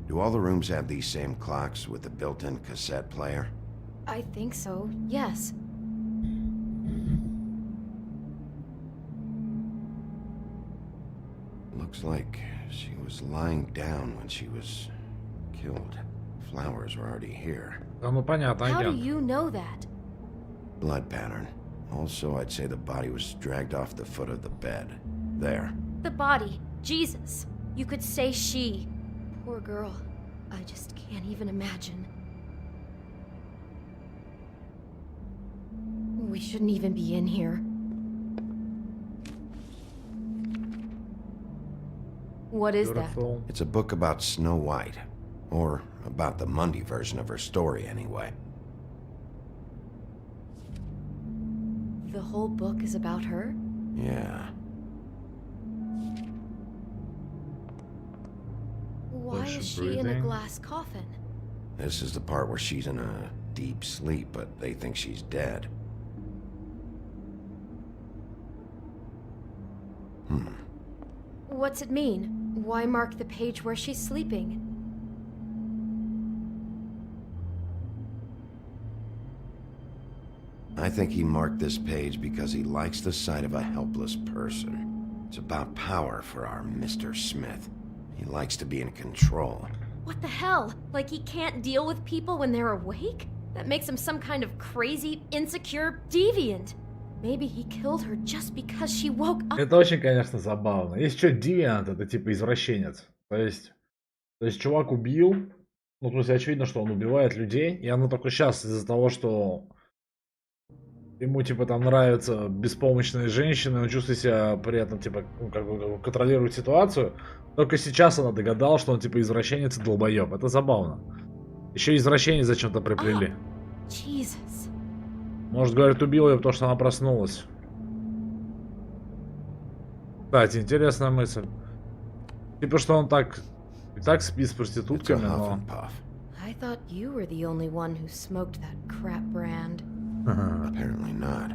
Do all the rooms have these same clocks with a built-in cassette player? I think so, yes. Looks like she was lying down when she was killed. Flowers were already here. Ну понятно, How do you know that? Blood pattern. Also, I'd say the body was dragged off the foot of the bed. There. The body. Jesus. You could say she. Poor girl. I just can't even imagine. We shouldn't even be in here. What is that? It's a book about Snow White. Or about the Mundy version of her story, anyway. The whole book is about her? Yeah. Why is she in a glass coffin? This is the part where she's in a deep sleep, but they think she's dead. What's it mean? Why mark the page where she's sleeping? I think he marked this page because he likes the sight of a helpless person. It's about power for our Mr. Smith. He likes to be in control. What the hell? Like he can't deal with people when they're awake? That makes him some kind of crazy, insecure deviant. Maybe he killed her just because she woke up. Это очень, конечно, забавно. Если что, девиант, это типа извращенец. То есть чувак убил, ну, то есть очевидно, что он убивает людей, и оно только сейчас из-за того, что ему, типа, там нравятся беспомощные женщины, он чувствует себя при этом, типа, ну, как бы контролирует ситуацию. Только сейчас она догадалась, что он, типа, извращенец и долбоеб. Это забавно. Еще извращенец зачем-то приплели. Jesus. Может, говорит, убил ее, потому что она проснулась. Кстати, интересная мысль. Типа, что он так и так спит с проститутками, но... I thought you were the only one who smoked that crap brand. Apparently not.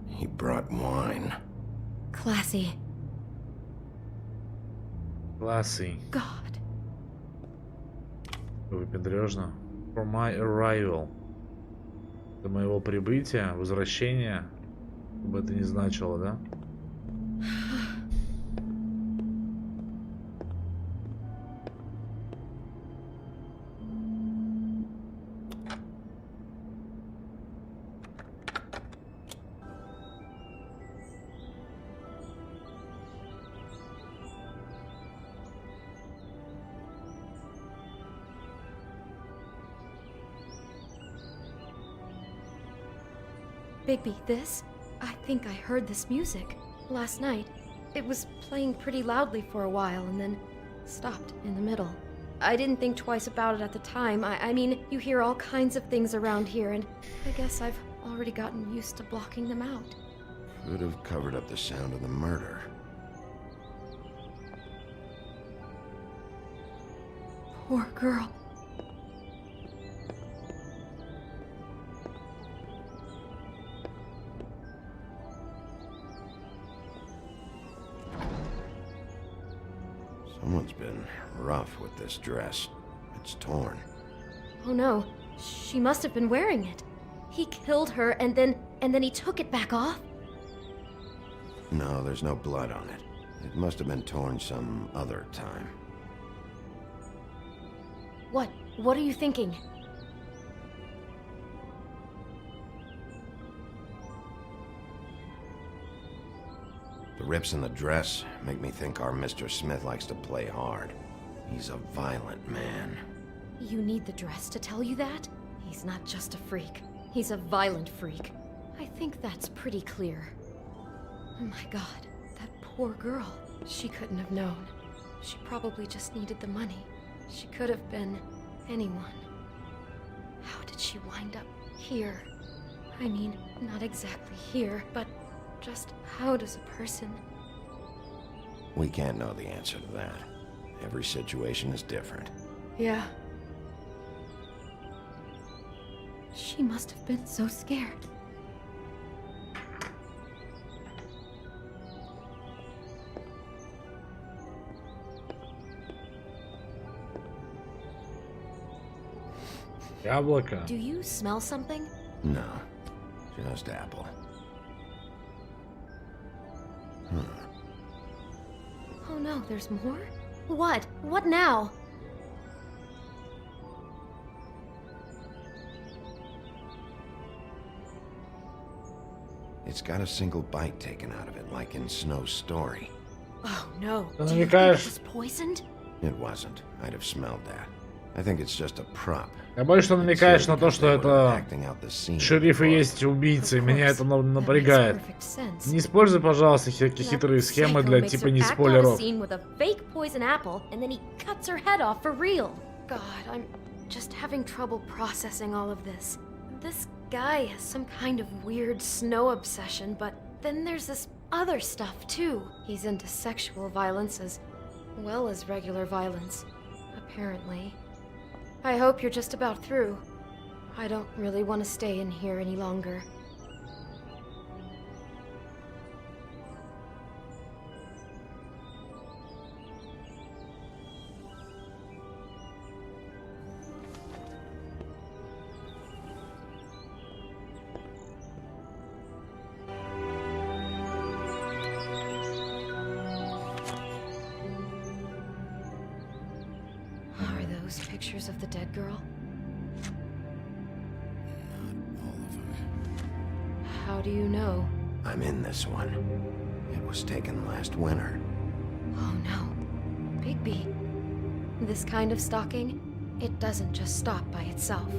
He brought wine. Classy. Classy. God. Выпендрежно. For my arrival. До моего прибытия, возвращения. Что бы это ни значило, да? Bigby, this? I think I heard this music last night. It was playing pretty loudly for a while and then stopped in the middle. I didn't think twice about it at the time. I mean, you hear all kinds of things around here, and I guess I've already gotten used to blocking them out. Could have covered up the sound of the murder. Poor girl. Someone's been rough with this dress. It's torn. Oh no, she must have been wearing it. He killed her and then he took it back off? No, there's no blood on it. It must have been torn some other time. What are you thinking? The rips in the dress make me think our Mr. Smith likes to play hard. He's a violent man. You need the dress to tell you that? He's not just a freak. He's a violent freak. I think that's pretty clear. Oh my god, that poor girl. She couldn't have known. She probably just needed the money. She could have been anyone. How did she wind up here? I mean, not exactly here, but just how does a person... We can't know the answer to that. Every situation is different. Yeah. She must have been so scared. Яблоко. Do you smell something? No, just apple. Oh no, there's more? What? What now? It's got a single bite taken out of it, like in Snow's story. Oh no. Ты Do you think it намекаешь? was poisoned? It wasn't. I'd have smelled that. I think it's just a prop. Я боюсь, что намекаешь на то, что это Acting out the scene. шериф и есть убийца, и меня это напрягает. Не используй, пожалуйста, всякие хитрые схемы для типа не спойлеров. With a fake poison apple, and then he cuts her head off for real. God, I'm just having trouble processing all of this. This guy has some kind of weird snow obsession, but then there's this other stuff too. He's into sexual violence as well as regular violence, apparently. I hope you're just about through. I don't really want to stay in here any longer. Are those pictures of the dead girl? How do you know? I'm in this one. It was taken last winter. Oh no. Bigby. This kind of stalking, it doesn't just stop by itself.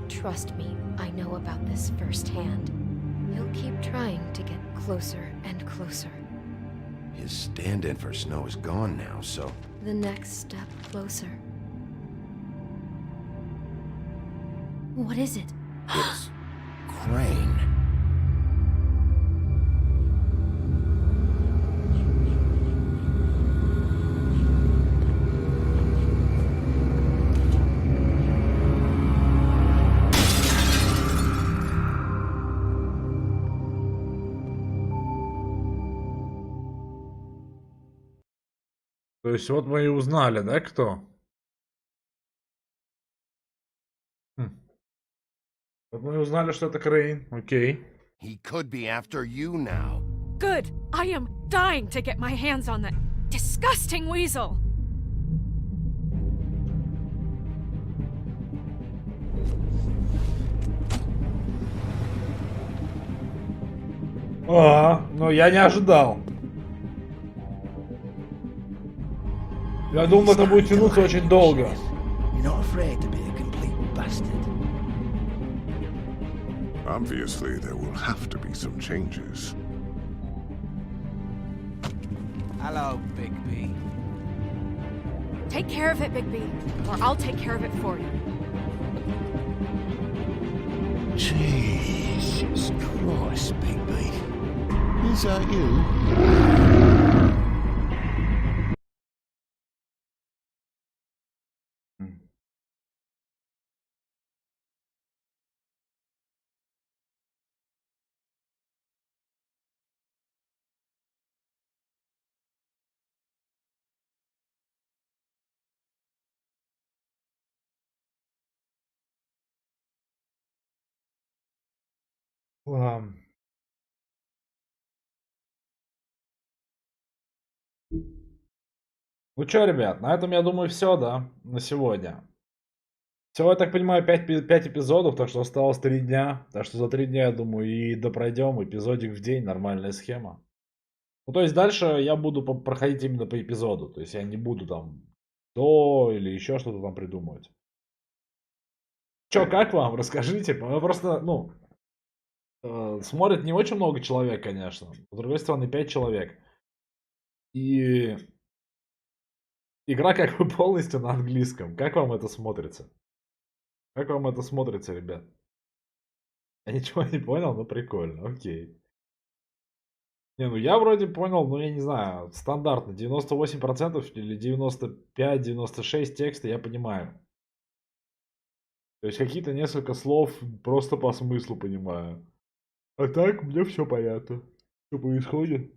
Trust me, I know about this firsthand. He'll keep trying to get closer and closer. His stand-in for Snow is gone now, so... The next step closer. What is it? It's... Crane. То есть вот мы и узнали, да, кто? Мы узнали, что это Крейн. Окей. He could be after you now. Good. I am dying to get my hands on that disgusting weasel. Но я не ожидал. Я думал, это будет тянуться очень долго. Obviously, there will have to be some changes. Hello, Big B. Take care of it, Big B, or I'll take care of it for you. Jesus Christ, Big B. Is that you? Ну чё, ребят, на этом, я думаю, все, да, на сегодня. Всего, я так понимаю, 5 эпизодов, так что осталось 3 дня. Так что за 3 дня, я думаю, и допройдем эпизодик в день, нормальная схема. Ну, то есть дальше я буду проходить именно по эпизоду. То есть я не буду там или еще что-то там придумывать. Чё, как вам? Расскажите. Просто, смотрит не очень много человек, конечно. С другой стороны, 5 человек. И игра как бы полностью на английском. Как вам это смотрится? Как вам это смотрится, ребят? Я ничего не понял, но прикольно, окей. Не, ну я вроде понял, я не знаю, стандартно, 98% или 95-96 текста я понимаю. То есть какие-то несколько слов просто по смыслу понимаю. А так мне все понятно. Что происходит?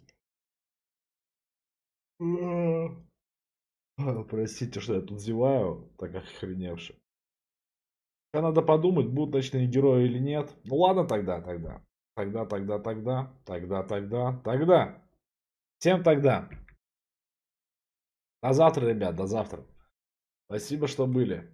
Простите, что я тут зеваю, так охреневший. Надо подумать, будут ночные герои или нет. Ну ладно тогда. Тогда. Всем тогда. До завтра, ребят, до завтра. Спасибо, что были.